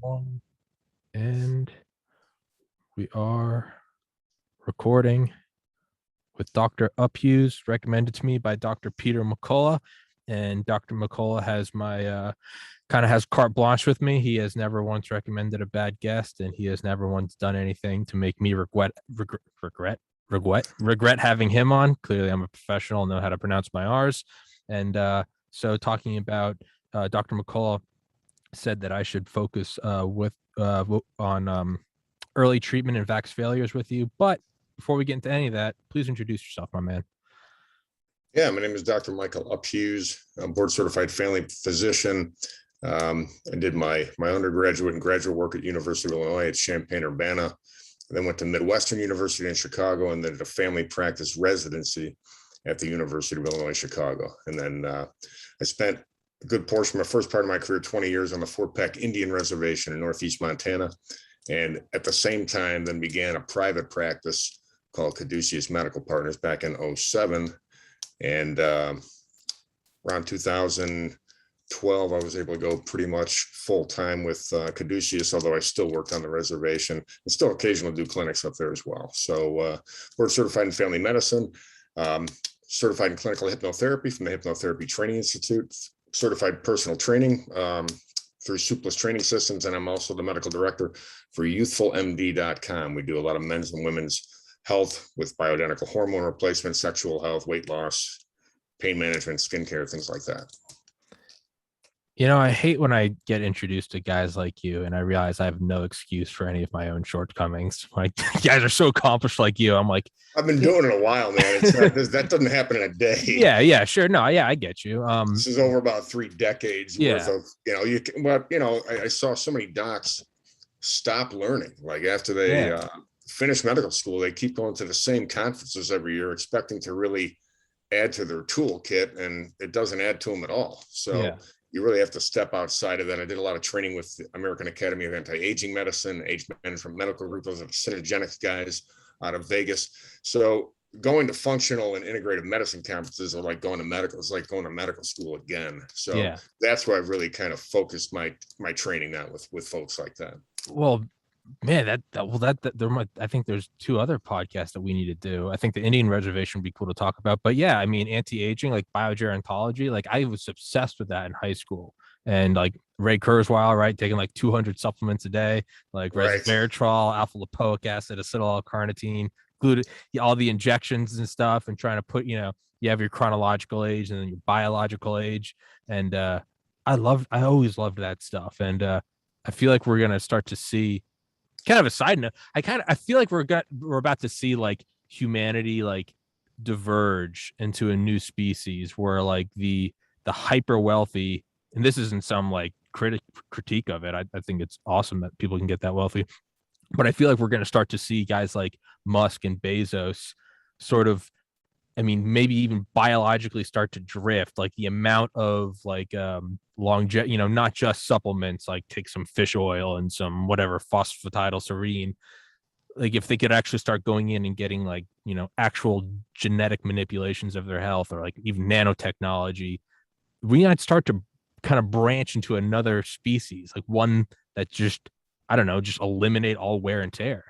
One, and we are recording with Dr. Uphues, recommended to me by Dr. Peter McCullough. And Dr. McCullough has my kind of has carte blanche with me. He has never once recommended a bad guest, and he has never once done anything to make me regret having him on. Clearly, I'm a professional, know how to pronounce my R's. And so talking about Dr. McCullough said that I should focus on early treatment and vax failures with you. But before we get into any of that, please introduce yourself, my man. Yeah, my name is Dr. Michael Uphues. I'm board certified family physician. I did my undergraduate and graduate work at University of Illinois at Champaign-Urbana. Then went to Midwestern University in Chicago, and then did a family practice residency at the University of Illinois, Chicago. And then I spent a good portion, my first part of my career, 20 years on the Fort Peck Indian Reservation in Northeast Montana. And at the same time, then began a private practice called Caduceus Medical Partners back in 2007. And around 2012, I was able to go pretty much full time with Caduceus, although I still worked on the reservation and still occasionally do clinics up there as well. So board certified in family medicine, certified in clinical hypnotherapy from the Hypnotherapy Training Institute, certified personal training through Supless Training Systems. And I'm also the medical director for youthfulmd.com. We do a lot of men's and women's health with bioidentical hormone replacement, sexual health, weight loss, pain management, skincare, things like that. You know, I hate when I get introduced to guys like you and I realize I have no excuse for any of my own shortcomings. Like, guys are so accomplished like you. I'm like, I've been doing it a while, man. That doesn't happen in a day. Yeah, sure. No, yeah, I get you. This is over about 3 decades worth of, I saw so many docs stop learning. Like after they finish medical school, they keep going to the same conferences every year, expecting to really add to their toolkit, and it doesn't add to them at all. So you really have to step outside of that. I did a lot of training with the American Academy of Anti-Aging Medicine, Age Management Medical Group. Those are the Synergenics guys out of Vegas. So going to functional and integrative medicine conferences are like going to medical. It's like going to medical school again. So that's where I really kind of focused my training now with folks like that. Well, man, I think there's 2 other podcasts that we need to do. I think the Indian Reservation would be cool to talk about, but yeah, I mean, anti-aging, like biogerontology, like I was obsessed with that in high school. And like Ray Kurzweil, right, taking like 200 supplements a day, like resveratrol, alpha lipoic acid, acetyl L-carnitine, all the injections and stuff, and trying to put, you have your chronological age and then your biological age. And I always loved that stuff. And I feel like we're gonna start to see, kind of a side note, I feel like we're about to see like humanity like diverge into a new species where like the hyper wealthy, and this isn't some like critique of it. I think it's awesome that people can get that wealthy, but I feel like we're going to start to see guys like Musk and Bezos sort of, I mean, maybe even biologically start to drift, like the amount of like longevity, not just supplements, like take some fish oil and some whatever phosphatidylserine. Like if they could actually start going in and getting like, actual genetic manipulations of their health, or like even nanotechnology, we might start to kind of branch into another species, like one that just, I don't know, just eliminate all wear and tear.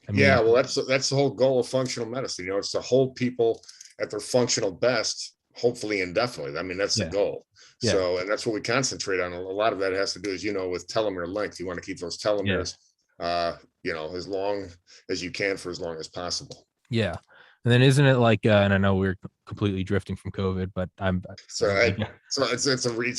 I mean, well, that's the whole goal of functional medicine. It's to hold people at their functional best, hopefully indefinitely. I mean, that's the goal. So, and that's what we concentrate on. A lot of that has to do is, with telomere length. You want to keep those telomeres, as long as you can for as long as possible. Yeah. And then isn't it like, and I know we're completely drifting from COVID, but it's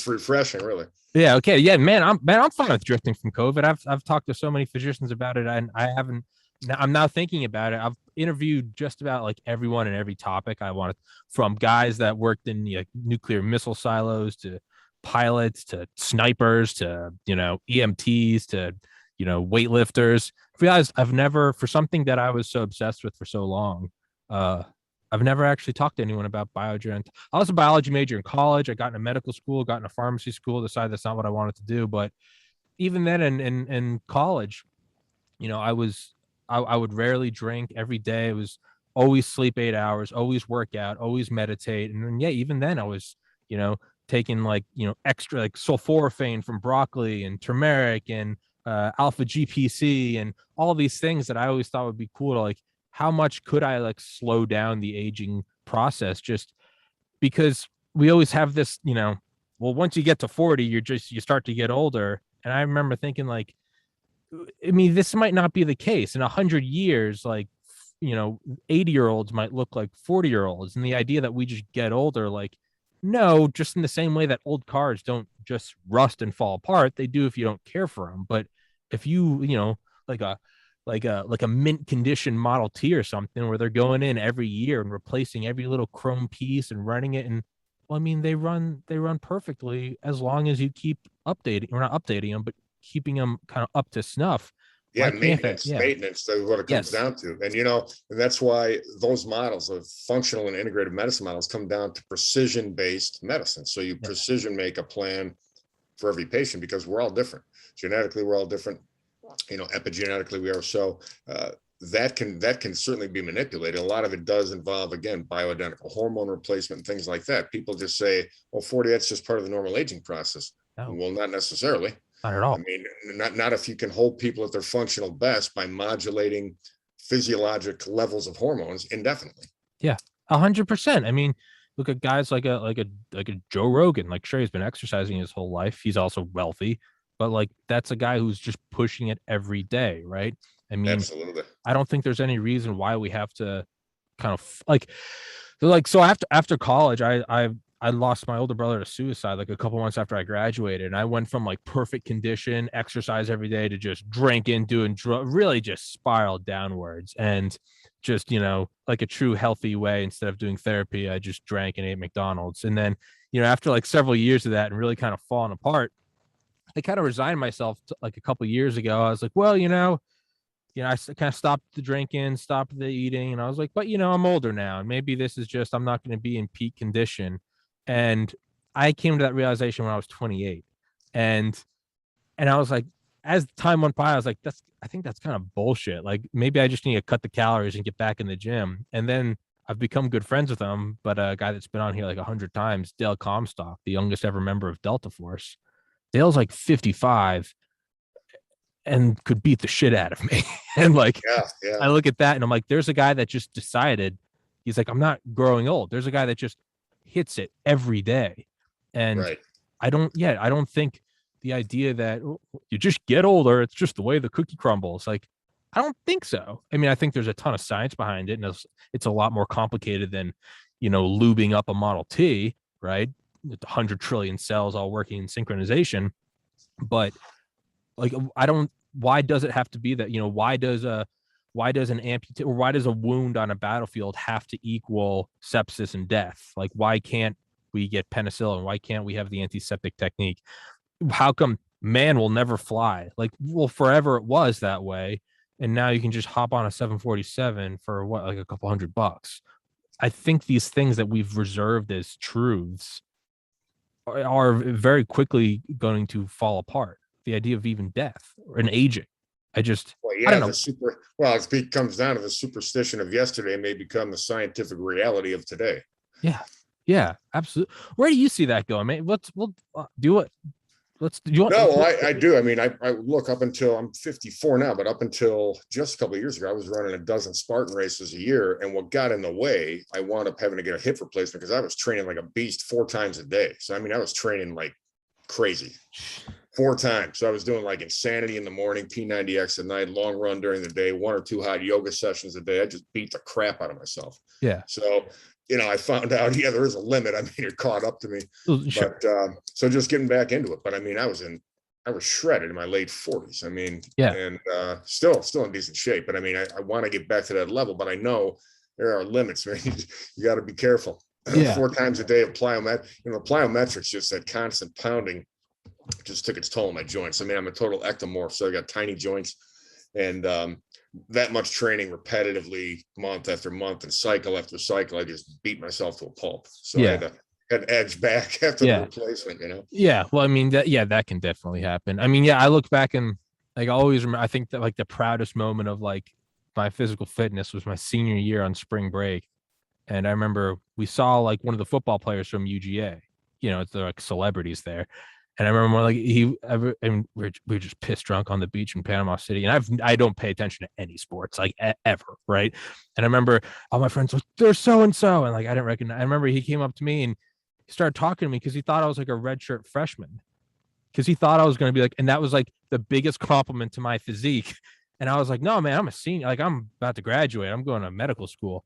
refreshing, really. Yeah. Okay. Yeah, man. I'm fine with drifting from COVID. I've talked to so many physicians about it, and I'm now thinking about it. I've interviewed just about like everyone and every topic I wanted, from guys that worked in nuclear missile silos to pilots to snipers to, EMTs to, weightlifters. I realized I've never, for something that I was so obsessed with for so long, I've never actually talked to anyone about biogen. I was a biology major in college. I got into medical school, got into pharmacy school, decided that's not what I wanted to do. But even then in college, I would rarely drink every day. It was always sleep 8 hours, always work out, always meditate. And then, even then I was, taking like, extra like sulforaphane from broccoli and turmeric and alpha GPC and all these things that I always thought would be cool to like, how much could I like slow down the aging process, just because we always have this, well, once you get to 40, you start to get older. And I remember thinking like, I mean, this might not be the case in 100 years. Like, 80-year-olds might look like 40-year-olds. And the idea that we just get older, like, no, just in the same way that old cars don't just rust and fall apart, they do if you don't care for them. But if like a mint condition Model T or something, where they're going in every year and replacing every little chrome piece and running it, and well, I mean, they run perfectly as long as you keep updating, or not updating them, but keeping them kind of up to snuff. Yeah, Why can't that? maintenance, Yeah. maintenance, that's what it comes Yes. down to. And that's why those models of functional and integrated medicine models come down to precision-based medicine. So you precision make a plan for every patient, because we're all different. Genetically, we're all different. Epigenetically, we are. So that can certainly be manipulated. A lot of it does involve, again, bioidentical hormone replacement and things like that. People just say, well, 40, that's just part of the normal aging process. No. Well, not necessarily. Not at all. I mean, not if you can hold people at their functional best by modulating physiologic levels of hormones indefinitely. Yeah, 100%. I mean, look at guys like a Joe Rogan. Like, sure, he's been exercising his whole life. He's also wealthy, but like that's a guy who's just pushing it every day, right? I mean, absolutely. I don't think there's any reason why we have to kind of so after college, I lost my older brother to suicide like a couple months after I graduated, and I went from like perfect condition, exercise every day, to just drinking, doing really just spiraled downwards. And just like a true healthy way, instead of doing therapy, I just drank and ate McDonald's. And then after like several years of that and really kind of falling apart, I kind of resigned myself to, like a couple years ago. I was like, well, I kind of stopped the drinking, stopped the eating, and I was like, but I'm older now, and maybe this is just, I'm not going to be in peak condition. And I came to that realization when I was 28, and I was like, as time went by, I was like, I think that's kind of bullshit. Like, maybe I just need to cut the calories and get back in the gym. And then I've become good friends with him, but a guy that's been on here like 100 times, Dale Comstock, the youngest ever member of Delta Force. Dale's like 55 and could beat the shit out of me. And like, yeah. I look at that and I'm like, there's a guy that just decided, he's like, I'm not growing old. There's a guy that just hits it every day. And Right. I don't think the idea that you just get older, it's just the way the cookie crumbles. Like, I don't think so. I mean, I think there's a ton of science behind it, and it's a lot more complicated than, lubing up a Model T, right? 100 trillion cells all working in synchronization. But like, why does it have to be that? Why does an amputee, or why does a wound on a battlefield have to equal sepsis and death? Like, why can't we get penicillin? Why can't we have the antiseptic technique? How come man will never fly? Like, well, forever it was that way, and now you can just hop on a 747 for what, like a couple $100. I think these things that we've reserved as truths are very quickly going to fall apart. The idea of even death or an aging. I don't know. It comes down to the superstition of yesterday may become the scientific reality of today. Yeah, absolutely. Where do you see that going, man? We'll do it. I do. I mean, I look, up until I'm 54 now, but up until just a couple of years ago, I was running a dozen Spartan races a year. And what got in the way, I wound up having to get a hip replacement because I was training like a beast 4 times a day. So, I mean, I was training like crazy 4 times. So I was doing like insanity in the morning, P90X at night, long run during the day, 1 or 2 hot yoga sessions a day. I just beat the crap out of myself. Yeah. So, I found out, there is a limit. I mean, it caught up to me. Sure. But so just getting back into it. But I mean, I was shredded in my late 40s. I mean, and still in decent shape. But I mean, I want to get back to that level, but I know there are limits, man. You got to be careful. Yeah. 4 times a day of plyometrics, just that constant pounding just took its toll on my joints. I mean, I'm a total ectomorph, so I got tiny joints, and that much training repetitively, month after month and cycle after cycle, I just beat myself to a pulp. So I had to edge back after the replacement, Yeah. Well, I mean, that can definitely happen. I mean, I look back and like, I always remember, I think that like the proudest moment of like my physical fitness was my senior year on spring break. And I remember we saw like one of the football players from UGA, they're like celebrities there. And I remember like and we were just pissed drunk on the beach in Panama City. And I don't pay attention to any sports like ever, right? And I remember all my friends were, they're so and so, and like I didn't recognize. I remember he came up to me and he started talking to me because he thought I was like a redshirt freshman. Because he thought I was going to be like, and that was like the biggest compliment to my physique. And I was like, no, man, I'm a senior. Like I'm about to graduate. I'm going to medical school.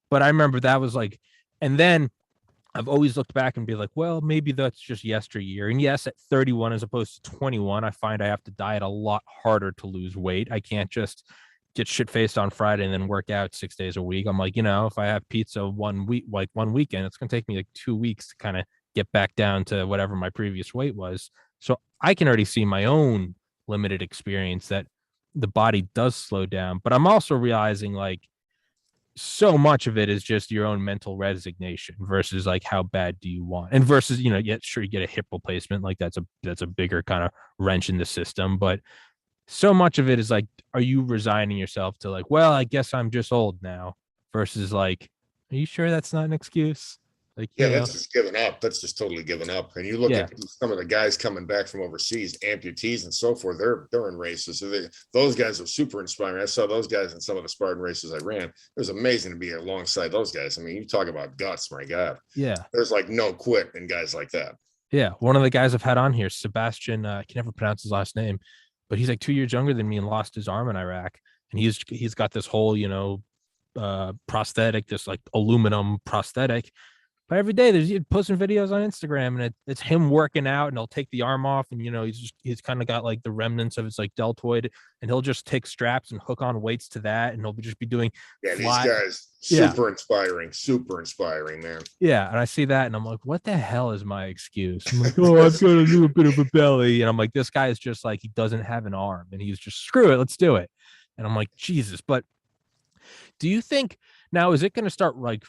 But I remember that was like, and then I've always looked back and be like, well, maybe that's just yesteryear. And yes, at 31 as opposed to 21, I find I have to diet a lot harder to lose weight. I can't just get shit faced on Friday and then work out 6 days a week. I'm like, if I have pizza one week, like one weekend, it's going to take me like 2 weeks to kind of get back down to whatever my previous weight was. So I can already see my own limited experience that the body does slow down. But I'm also realizing like, so much of it is just your own mental resignation versus like how bad do you want, and versus yeah, sure, you get a hip replacement, like that's a bigger kind of wrench in the system, but so much of it is like, are you resigning yourself to like, well, I guess I'm just old now, versus like, are you sure that's not an excuse? Like, Yeah, that's just giving up. That's just totally giving up. And you look yeah, at some of the guys coming back from overseas, amputees and so forth. They're in races. So those guys are super inspiring. I saw those guys in some of the Spartan races I ran. It was amazing to be alongside those guys. I mean, you talk about guts, my God. yeah, There's like no quit in guys like that. yeah. One of the guys I've had on here, Sebastian, I can never pronounce his last name, but he's like 2 years younger than me and lost his arm in Iraq, and he's got this whole prosthetic, this like aluminum prosthetic. But every day there's posting videos on Instagram, and it's him working out, and he'll take the arm off, and he's kind of got like the remnants of his like deltoid, and he'll just take straps and hook on weights to that, and he'll just be doing these guys super inspiring, man. Yeah, and I see that, and I'm like, what the hell is my excuse? I'm like, oh, I've got a little bit of a belly, and I'm like, this guy is just like, he doesn't have an arm, and he's just, screw it, let's do it. And I'm like, Jesus. But do you think now, is it going to start like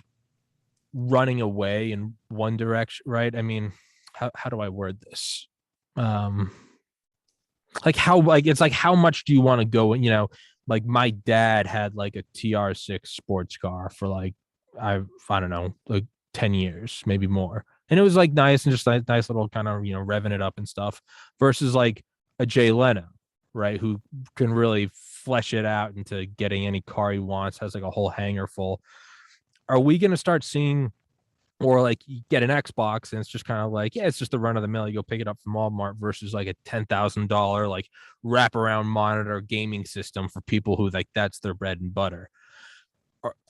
running away in one direction, right? I mean, how do I word this? Like it's like, how much do you want to go? Like my dad had like a TR6 sports car for like, I don't know, like 10 years, maybe more. And it was like nice and just like nice little kind of, revving it up and stuff, versus like a Jay Leno, right? Who can really flesh it out into getting any car he wants, has like a whole hangar full. Are we going to start seeing, or like you get an Xbox and it's just kind of like, yeah, it's just the run of the mill. You go pick it up from Walmart, versus like a $10,000 like wraparound monitor gaming system for people who like that's their bread and butter.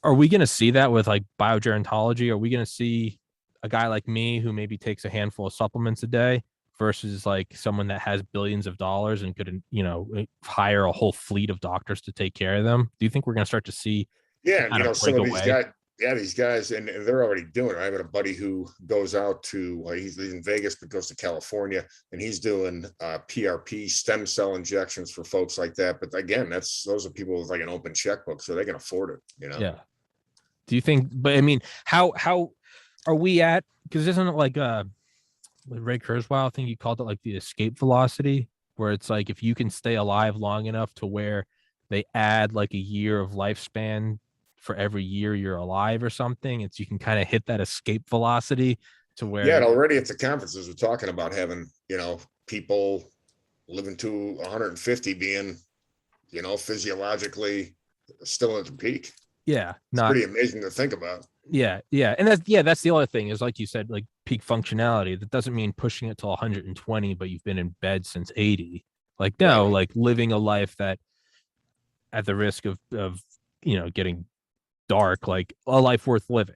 Are we going to see that with like biogerontology? Are we going to see a guy like me who maybe takes a handful of supplements a day versus like someone that has billions of dollars and could, hire a whole fleet of doctors to take care of them? Do you think we're going to start to see? Yeah, some of these guys. Yeah, these guys, and they're already doing it. I have a buddy who goes out to, he's in Vegas, but goes to California, and he's doing PRP stem cell injections for folks like that. But again, those are people with like an open checkbook, so they can afford it, Yeah. Do you think, but I mean, how are we at, because isn't it like Ray Kurzweil, I think he called it like the escape velocity, where it's like, if you can stay alive long enough to where they add like a year of lifespan for every year you're alive or something, you can kind of hit that escape velocity to where. Yeah, and already at the conferences we're talking about having, people living to 150 being, physiologically still at the peak. Yeah, it's pretty amazing to think about. Yeah, and that's the other thing, is like you said, like peak functionality. That doesn't mean pushing it to 120, but you've been in bed since 80. Like, no, right. Like living a life that, at the risk of getting dark, like a life worth living,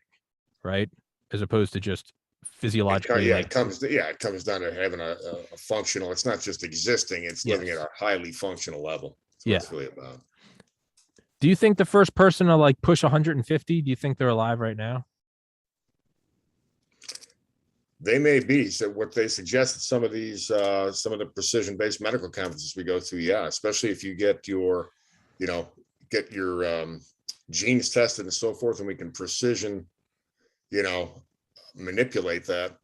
right? As opposed to just physiologically. It comes down to having a functional. It's not just existing; it's living at a highly functional level. That's what it's really about. Do you think the first person to like push 150? Do you think they're alive right now? They may be. So what they suggest at some of the precision-based medical conferences we go to, yeah, especially if you get your genes tested and so forth, and we can precision, manipulate that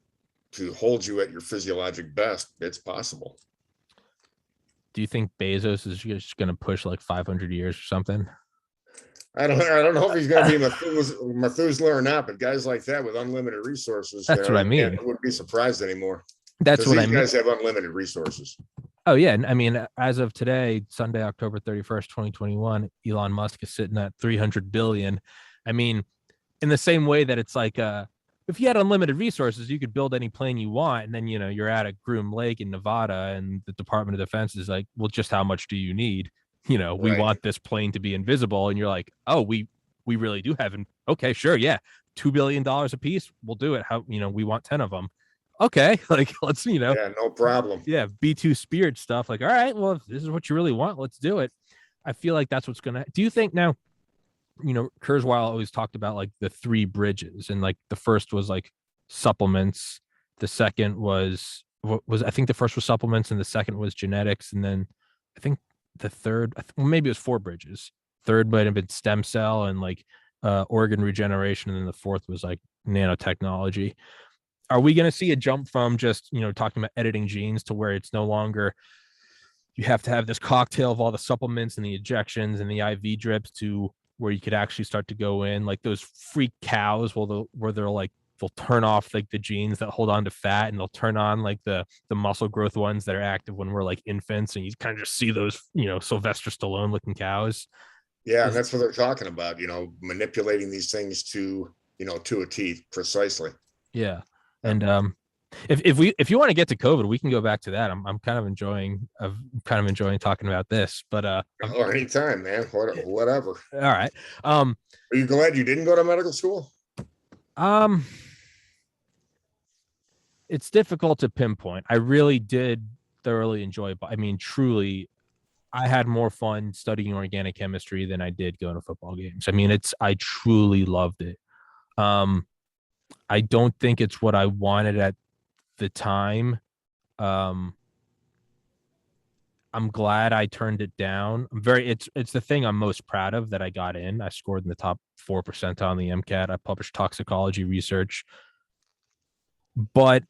to hold you at your physiologic best. It's possible. Do you think Bezos is just going to push like 500 years or something? I don't know if he's going to be Methuselah or not, but guys like that with unlimited resources, that's what I mean. I wouldn't be surprised anymore. That's Because what I these mean. guys have unlimited resources. Oh yeah, and I mean, as of today, Sunday, October 31st, 2021, Elon Musk is sitting at 300 billion. I mean, in the same way that it's like if you had unlimited resources, you could build any plane you want, and then you're at a Groom Lake in Nevada, and the Department of Defense is like, well, just how much do you need? We Right. want this plane to be invisible, and you're like, oh, we really do have, okay, sure, yeah, $2 billion a piece, we'll do it. How we want 10 of them. Okay, like let's Yeah, no problem. yeah, B2 Spirit stuff. Like, all right, well, if this is what you really want, let's do it. I feel like that's what's gonna. Do you think now? Kurzweil always talked about like the three bridges, and like the first was like supplements, the second was what was I think the first was supplements, and the second was genetics, and then I think the third, maybe it was four bridges. Third might have been stem cell and like organ regeneration, and then the fourth was like nanotechnology. Are we going to see a jump from just talking about editing genes to where it's no longer you have to have this cocktail of all the supplements and the injections and the IV drips to where you could actually start to go in like those freak cows where they're like they'll turn off like the genes that hold on to fat, and they'll turn on like the muscle growth ones that are active when we're like infants, and you kind of just see those Sylvester Stallone looking cows. Yeah, and Is that's what they're talking about, manipulating these things to a T precisely. Yeah. Yeah. And if you want to get to COVID, we can go back to that. I'm kind of enjoying talking about this, but Or anytime, man. Whatever. all right. Um Are you glad you didn't go to medical school? um it's difficult to pinpoint. I really did thoroughly enjoy it, but I mean truly I had more fun studying organic chemistry than I did going to football games. I mean, I truly loved it. Um I don't think it's what I wanted at the time. Um I'm glad I turned it down. It's the thing I'm most proud of that I got in. I scored in the top 4% on the MCAT. I published toxicology research, but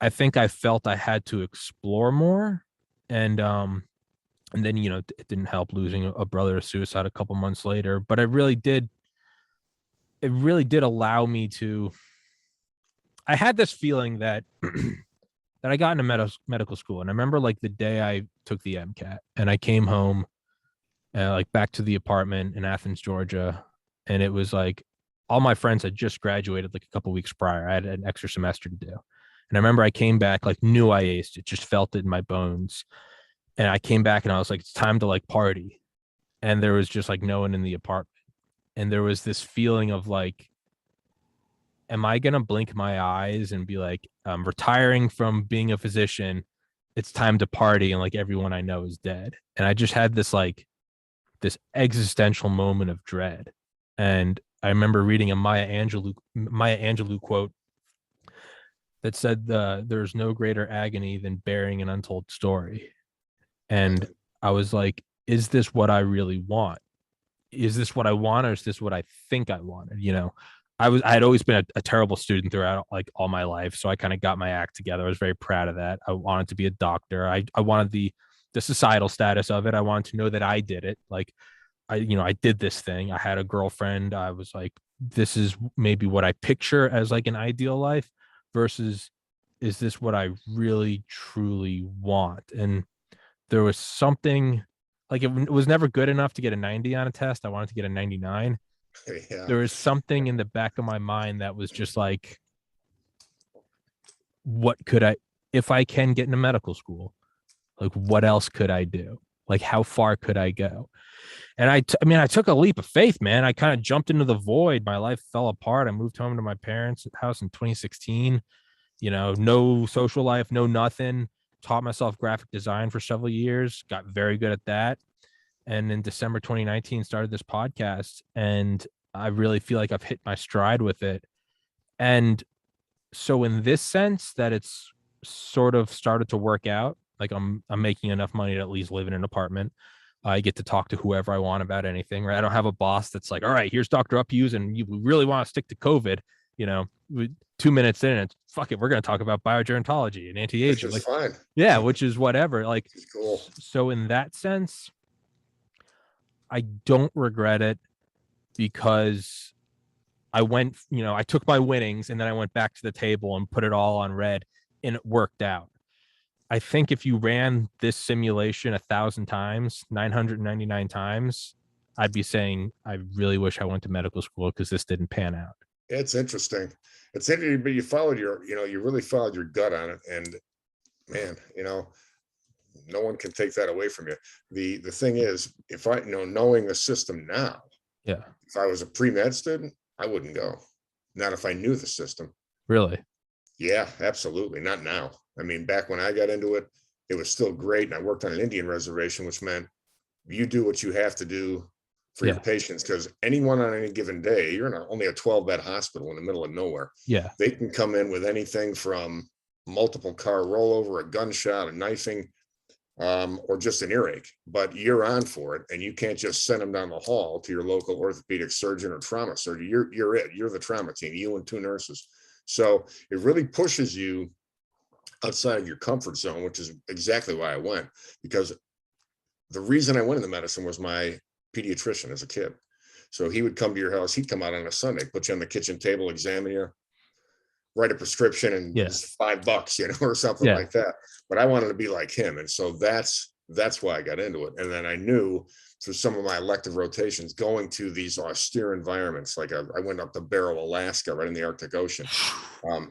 I think I felt I had to explore more. And then it didn't help losing a brother to suicide a couple months later, but it really did allow me to. I had this feeling that that I got into medical school, and I remember like the day I took the MCAT and I came home like back to the apartment in Athens, Georgia. And it was like all my friends had just graduated like a couple weeks prior. I had an extra semester to do. And I remember I came back, like knew I aced it, just felt it in my bones. And I came back and I was like, it's time to like party. And there was just like no one in the apartment. And there was this feeling of like, am I going to blink my eyes and be like, I'm retiring from being a physician? It's time to party. And like everyone I know is dead. And I just had this existential moment of dread. And I remember reading a Maya Angelou quote that said, "There's no greater agony than bearing an untold story." And I was like, "Is this what I really want? Is this what I want, or is this what I think I wanted?" I had always been a terrible student throughout like all my life, so I kind of got my act together. I was very proud of that. I wanted to be a doctor. I wanted the societal status of it. I wanted to know that I did it. Like I did this thing. I had a girlfriend. I was like, this is maybe what I picture as like an ideal life versus is this what I really truly want? And there was something like it was never good enough to get a 90 on a test. I wanted to get a 99. Yeah. There was something in the back of my mind that was just like, what could if I can get into medical school, like what else could I do? Like how far could I go? And I mean, I took a leap of faith, man. I kind of jumped into the void. My life fell apart. I moved home to my parents' house in 2016. No social life, no nothing. Taught myself graphic design for several years, got very good at that. And in December 2019, started this podcast. And I really feel like I've hit my stride with it. And so in this sense that it's sort of started to work out, like I'm making enough money to at least live in an apartment. I get to talk to whoever I want about anything, right? I don't have a boss that's like, all right, here's Dr. Uphues, and you really want to stick to COVID, 2 minutes in, and fuck it, we're going to talk about biogerontology and Which anti-aging. is Like, fine. yeah, which is whatever. Like, It's cool. So in that sense, I don't regret it because I went, I took my winnings and then I went back to the table and put it all on red and it worked out. I think if you ran this simulation 1,000 times, 999 times, I'd be saying, I really wish I went to medical school because this didn't pan out. It's interesting. It's interesting, but you followed your, you really followed your gut on it. And man, no one can take that away from you. The thing is, if I, knowing the system now, Yeah. if I was a pre-med student, I wouldn't go. Not if I knew the system. Really? Yeah, absolutely. Not now. I mean, back when I got into it, it was still great. And I worked on an Indian reservation, which meant you do what you have to do for your Yeah. patients, because anyone on any given day, you're in only a 12-bed hospital in the middle of nowhere. Yeah. They can come in with anything from multiple car rollover, a gunshot, a knifing, or just an earache, but you're on for it, and you can't just send them down the hall to your local orthopedic surgeon or trauma surgeon. You're the trauma team, you and 2 nurses. So it really pushes you outside of your comfort zone, which is exactly why I went, because the reason I went into medicine was my pediatrician as a kid. So he would come to your house, he'd come out on a Sunday, put you on the kitchen table, examine you, write a prescription, and it's $5, or something like that. But I wanted to be like him. And so that's why I got into it. And then I knew through some of my elective rotations, going to these austere environments, like I went up to Barrow, Alaska, right in the Arctic Ocean,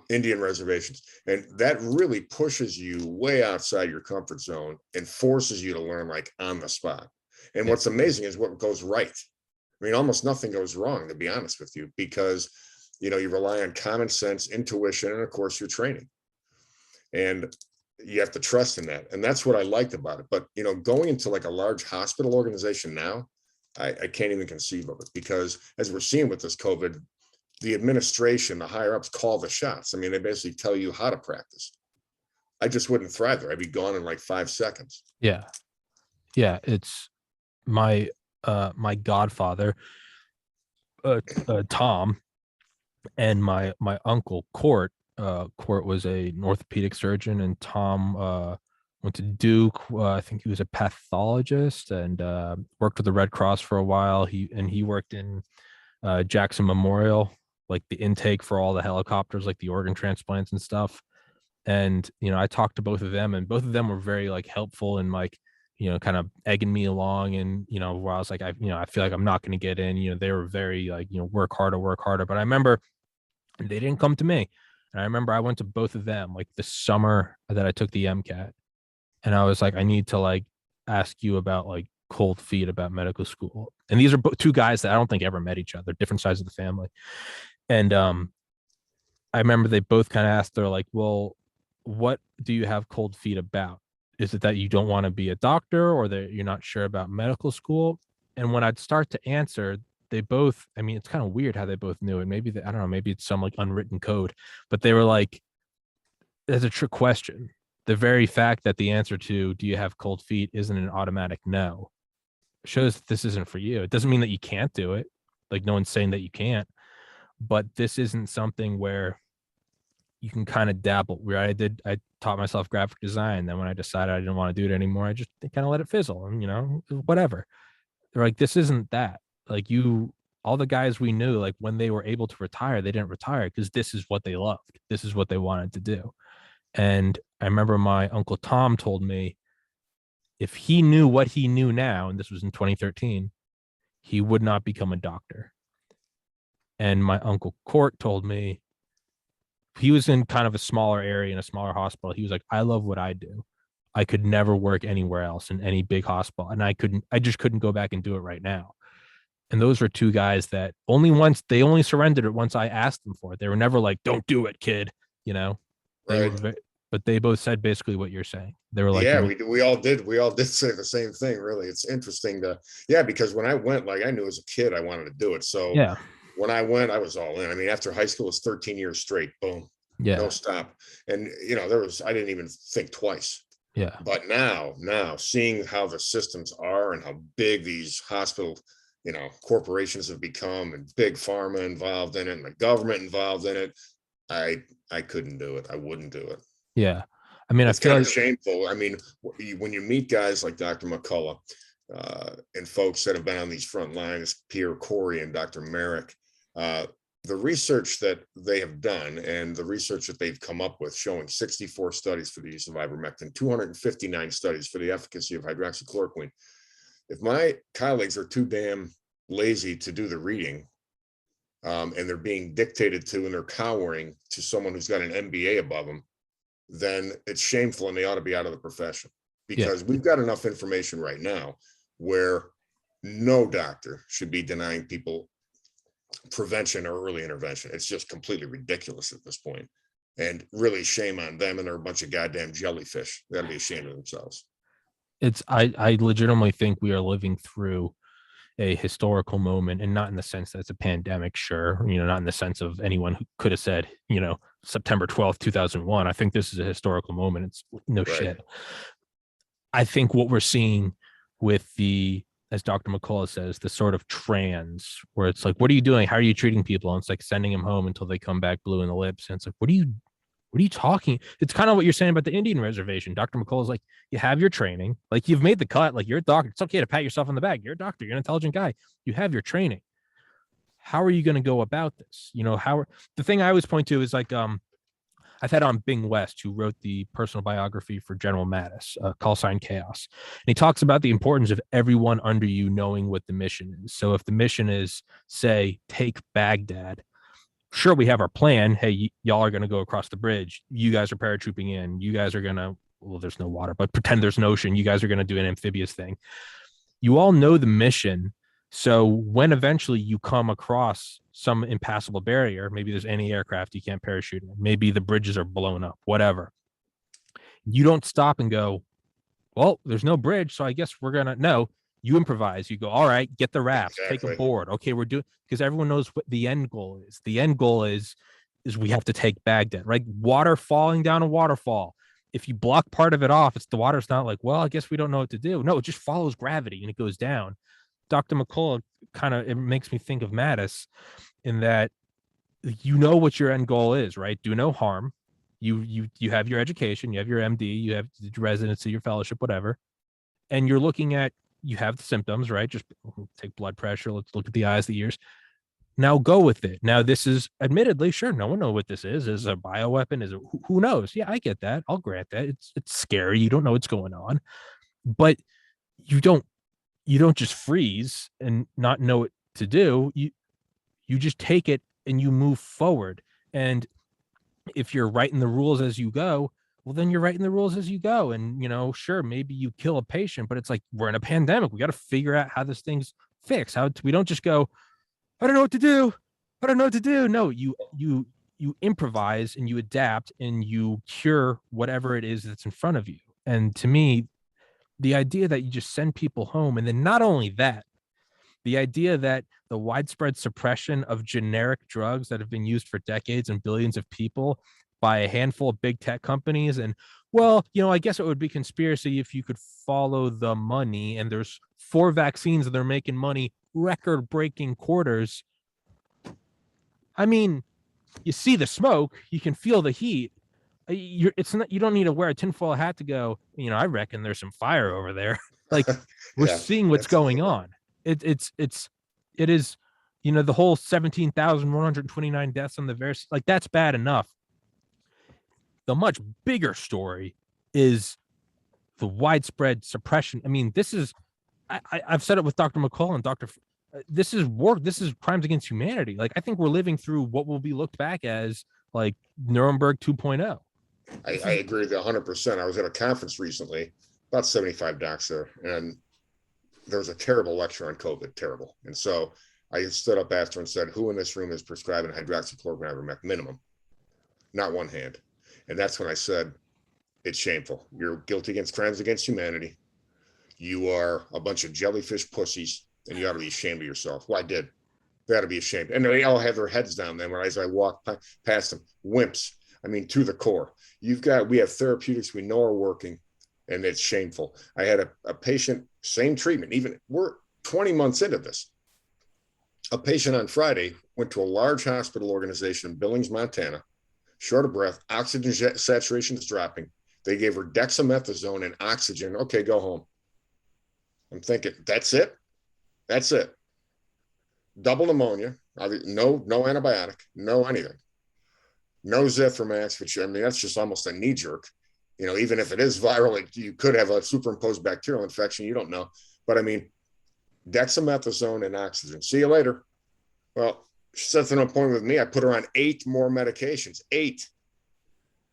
Indian reservations. And that really pushes you way outside your comfort zone and forces you to learn like on the spot. And what's amazing is what goes right. I mean, almost nothing goes wrong, to be honest with you, because you rely on common sense, intuition, and of course your training. And you have to trust in that. And that's what I liked about it. But, going into like a large hospital organization now, I can't even conceive of it, because as we're seeing with this COVID, the administration, the higher ups call the shots. I mean, they basically tell you how to practice. I just wouldn't thrive there. I'd be gone in like 5 seconds. Yeah. Yeah. It's my godfather, Tom, and my uncle Court. Court was an orthopedic surgeon, and Tom went to Duke. I think he was a pathologist, and worked with the Red Cross for a while. He worked in Jackson Memorial, like the intake for all the helicopters, like the organ transplants and stuff. And I talked to both of them, and both of them were very like helpful and like kind of egging me along. And where I was like, I feel like I'm not going to get in. They were very like work harder. But I remember they didn't come to me. And I remember I went to both of them like the summer that I took the MCAT. And I was like, I need to like ask you about like cold feet about medical school. And these are 2 guys that I don't think ever met each other, different sides of the family. And I remember they both kind of asked, they're like, well, what do you have cold feet about? Is it that you don't want to be a doctor, or that you're not sure about medical school? And when I'd start to answer, they both, I mean, it's kind of weird how they both knew it. Maybe I don't know, maybe it's some like unwritten code, but they were like, that's a trick question. The very fact that the answer to do you have cold feet isn't an automatic no shows that this isn't for you. It doesn't mean that you can't do it. Like, no one's saying that you can't, but this isn't something where you can kind of dabble. Where I taught myself graphic design. Then when I decided I didn't want to do it anymore, I just kind of let it fizzle, and whatever. They're like, this isn't that. Like, all the guys we knew, like when they were able to retire, they didn't retire because this is what they loved. This is what they wanted to do. And I remember my Uncle Tom told me if he knew what he knew now, and this was in 2013, he would not become a doctor. And my Uncle Court told me, he was in kind of a smaller area in a smaller hospital. He was like, I love what I do. I could never work anywhere else in any big hospital. And I just couldn't go back and do it right now. And those were 2 guys that they only surrendered it once I asked them for it. They were never like, don't do it, kid. Right. But they both said basically what you're saying. They were like, yeah, we all did say the same thing. Really, it's interesting because when I went, like, I knew as a kid I wanted to do it. So yeah, when I went, I was all in. I mean, after high school, it's 13 years straight, boom, yeah, no stop. And I didn't even think twice. yeah, But now seeing how the systems are and how big these hospital corporations have become, and big pharma involved in it, and the government involved in it, I couldn't do it. I wouldn't do it. yeah. I mean, It's I feel kind of like shameful. I mean, when you meet guys like Dr. McCullough, and folks that have been on these front lines, Pierre Corey and Dr. Merrick, the research that they have done and the research that they've come up with showing 64 studies for the use of ivermectin, 259 studies for the efficacy of hydroxychloroquine. If my colleagues are too damn lazy to do the reading, and they're being dictated to and they're cowering to someone who's got an MBA above them, then it's shameful and they ought to be out of the profession, because we've got enough information right now where no doctor should be denying people prevention or early intervention. It's just completely ridiculous at this point. And really shame on them, and they're a bunch of goddamn jellyfish. They gotta be ashamed of themselves. I legitimately think we are living through a historical moment, and not in the sense that it's a pandemic, sure, not in the sense of anyone who could have said, September 12th, 2001. I think this is a historical moment. It's no shit. I think what we're seeing with as Dr. McCullough says, the sort of trans, where it's like, what are you doing? How are you treating people? And it's like sending them home until they come back blue in the lips. And it's like, what are you talking? It's kind of what you're saying about the Indian reservation. Dr. McCullough's like, you have your training, like you've made the cut, like you're a doctor. It's okay to pat yourself on the back. You're a doctor. You're an intelligent guy. You have your training. How are you going to go about this? The thing I always point to is like, I've had on Bing West, who wrote the personal biography for General Mattis, Call Sign Chaos. And he talks about the importance of everyone under you knowing what the mission is. So if the mission is, say, take Baghdad, sure, we have our plan. Hey, y'all are going to go across the bridge. You guys are paratrooping in. You guys are going to, well, there's no water, but pretend there's an ocean. You guys are going to do an amphibious thing. You all know the mission. So when eventually you come across some impassable barrier, maybe there's any aircraft you can't parachute in, maybe the bridges are blown up, whatever, you don't stop and go, well, there's no bridge, so I guess we're going to, no, you improvise. You go, all right, get the rafts, take a board. Okay, we're doing, because everyone knows what the end goal is. The end goal is we have to take Baghdad, right? Water falling down a waterfall. If you block part of it off, the water's not like, well, I guess we don't know what to do. No, it just follows gravity and it goes down. Dr. McCullough it makes me think of Mattis in that what your end goal is, right? Do no harm. You have your education, you have your MD, you have your residency, your fellowship, whatever. And you're looking at, you have the symptoms, right? Just take blood pressure. Let's look at the eyes, the ears. Now go with it. Now, this is admittedly, sure, no one knows what this is. Is it a bioweapon? Is it, who knows? Yeah, I get that. I'll grant that. It's scary. You don't know what's going on, but you don't just freeze and not know what to do. You just take it and you move forward. And if you're writing the rules as you go, well, then you're writing the rules as you go. And, sure, maybe you kill a patient, but it's like, we're in a pandemic. We got to figure out how this thing's fixed. We don't just go, I don't know what to do. I don't know what to do. No, you improvise and you adapt and you cure whatever it is that's in front of you. And to me, the idea that you just send people home, and then not only that, the idea that the widespread suppression of generic drugs that have been used for decades and billions of people by a handful of big tech companies. And, well, I guess it would be conspiracy if you could follow the money, and there's 4 vaccines and they're making money record-breaking quarters. I mean, you see the smoke, you can feel the heat. You don't need to wear a tinfoil hat to go, I reckon there's some fire over there. Like, we're seeing what's going on. It is, the whole 17,129 deaths on the virus, like, that's bad enough. The much bigger story is the widespread suppression. I mean, this is, I've said it with Dr. McCullough and Dr. This is war. This is crimes against humanity. Like, I think we're living through what will be looked back as like Nuremberg 2.0. I agree with you 100%. I was at a conference recently, about 75 docs there, and there was a terrible lecture on COVID, terrible. And so I stood up after and said, who in this room is prescribing hydroxychloroquine ivermectin minimum? Not one hand. And that's when I said, it's shameful. You're guilty against crimes against humanity. You are a bunch of jellyfish pussies, and you ought to be ashamed of yourself. Well, I did. They ought to be ashamed. And they all have their heads down then as I walk past them. Wimps. I mean, to the core. We have therapeutics we know are working, and it's shameful. I had a patient, same treatment, even we're 20 months into this. A patient on Friday went to a large hospital organization in Billings, Montana, short of breath, oxygen saturation is dropping. They gave her dexamethasone and oxygen. Okay, go home. I'm thinking, that's it? That's it. double pneumonia, no antibiotic, no anything, no Zithromax, which I mean that's just almost a knee jerk. Even if it is viral, you could have a superimposed bacterial infection. You don't know, but I mean, dexamethasone and oxygen. See you later. Well, she sets an appointment with me. I put her on 8 more medications. 8.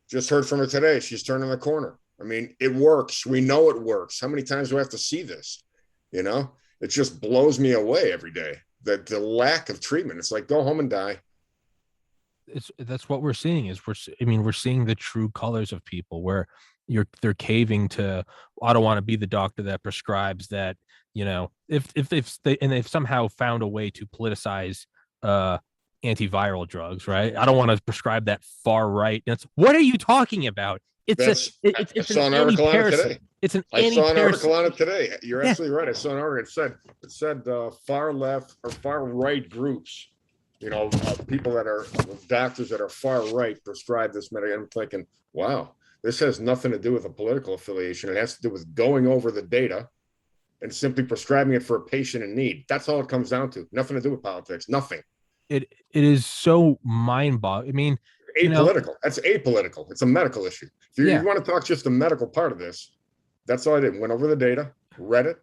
Just heard from her today. She's turning the corner. I mean, it works. We know it works. How many times do I have to see this? It just blows me away every day. That the lack of treatment. It's like, go home and die. That's what we're seeing is we're seeing the true colors of people where they're caving to, I don't want to be the doctor that prescribes that, if they've somehow found a way to politicize antiviral drugs, right? I don't want to prescribe that far right. What are you talking about? It's an anti-parasite. It's an I saw an article on it today. You're absolutely right. I saw an article. It said far left or far right groups, people that are doctors that are far right prescribe this medication. I'm thinking, wow, this has nothing to do with a political affiliation. It has to do with going over the data and simply prescribing it for a patient in need. That's all it comes down to. Nothing to do with politics. Nothing. It is so mind-boggling. I mean, apolitical. That's apolitical. It's a medical issue. If you want to talk just the medical part of this, that's all I did. Went over the data, read it,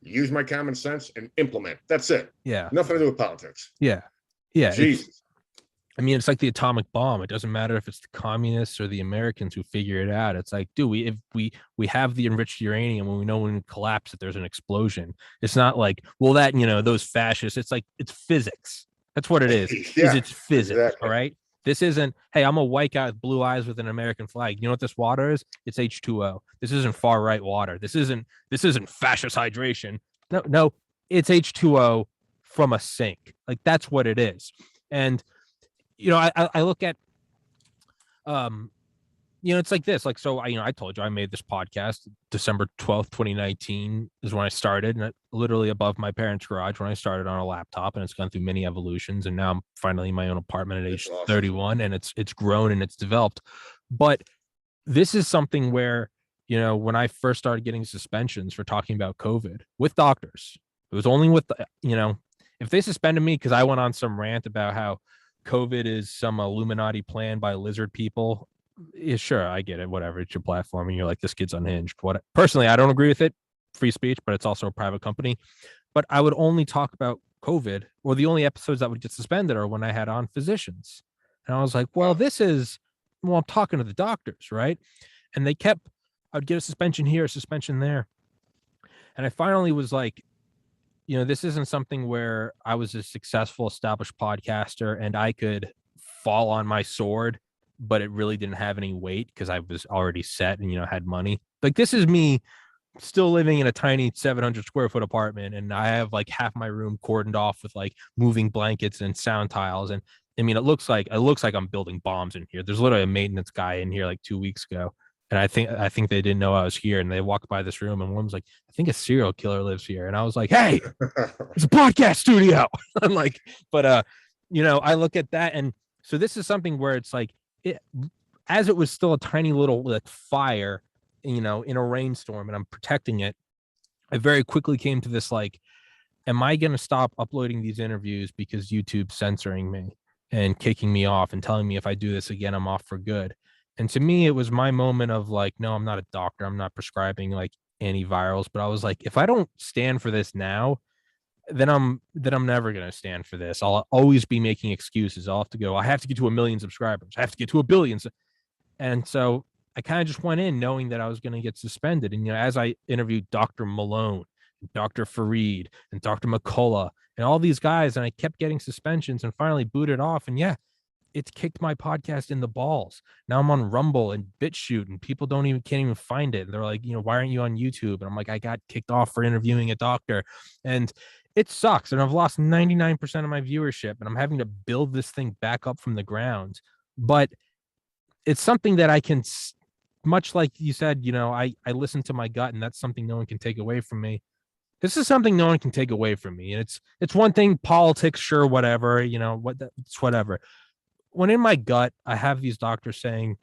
use my common sense, and implement. That's it. Yeah. Nothing to do with politics. Yeah. Yeah. Jesus. It's like the atomic bomb. It doesn't matter if it's the communists or the Americans who figure it out. It's like, if we have the enriched uranium, when we know when it collapses, there's an explosion. It's not like, well, that, those fascists, it's like, it's physics. That's what it is. It's physics. Exactly. All right. This isn't, hey, I'm a white guy with blue eyes with an American flag. You know what this water is? It's H2O. This isn't far right water. This isn't fascist hydration. No, it's H2O from a sink. Like, that's what it is. And I look at it's like this, like, so I told you I made this podcast December 12th, 2019 is when I started, and literally above my parents' garage when I started on a laptop, and it's gone through many evolutions, and now I'm finally in my own apartment at age 31, and it's grown and it's developed. But this is something where, when I first started getting suspensions for talking about COVID with doctors, it was only with, if they suspended me because I went on some rant about how COVID is some Illuminati plan by lizard people. Yeah, sure, I get it. Whatever, it's your platform, and you're like, this kid's unhinged. Personally, I don't agree with it. Free speech, but it's also a private company. But I would only talk about COVID, or the only episodes that would get suspended are when I had on physicians. And I was like, well, I'm talking to the doctors, right? And I'd get a suspension here, a suspension there. And I finally was like, this isn't something where I was a successful, established podcaster and I could fall on my sword, but it really didn't have any weight because I was already set and, had money. Like, this is me still living in a tiny 700 square foot apartment, and I have like half my room cordoned off with like moving blankets and sound tiles. And I mean, it looks like I'm building bombs in here. There's literally a maintenance guy in here like 2 weeks ago. And I think they didn't know I was here, and they walked by this room, and one was like, I think a serial killer lives here. And I was like, hey, it's a podcast studio. I'm like, but I look at that, and so this is something where it's like, as it was still a tiny little like fire, in a rainstorm, and I'm protecting it, I very quickly came to this, like, am I going to stop uploading these interviews because YouTube's censoring me and kicking me off and telling me if I do this again, I'm off for good? And to me, it was my moment of like, no, I'm not a doctor. I'm not prescribing like antivirals, but I was like, if I don't stand for this now, then I'm never going to stand for this. I'll always be making excuses. I'll have to go, I have to get to 1 million subscribers. I have to get to 1 billion. And so I kind of just went in knowing that I was going to get suspended. And, as I interviewed Dr. Malone, Dr. Fareed, and Dr. McCullough, and all these guys, and I kept getting suspensions and finally booted off. And it's kicked my podcast in the balls. Now I'm on Rumble and BitChute, and people can't even find it. And they're like, why aren't you on YouTube? And I'm like, I got kicked off for interviewing a doctor, and it sucks. And I've lost 99% of my viewership, and I'm having to build this thing back up from the ground. But it's something that I can, much like you said, I listen to my gut, and that's something no one can take away from me. This is something no one can take away from me. And it's one thing, politics, sure, whatever, it's whatever. When in my gut, I have these doctors saying,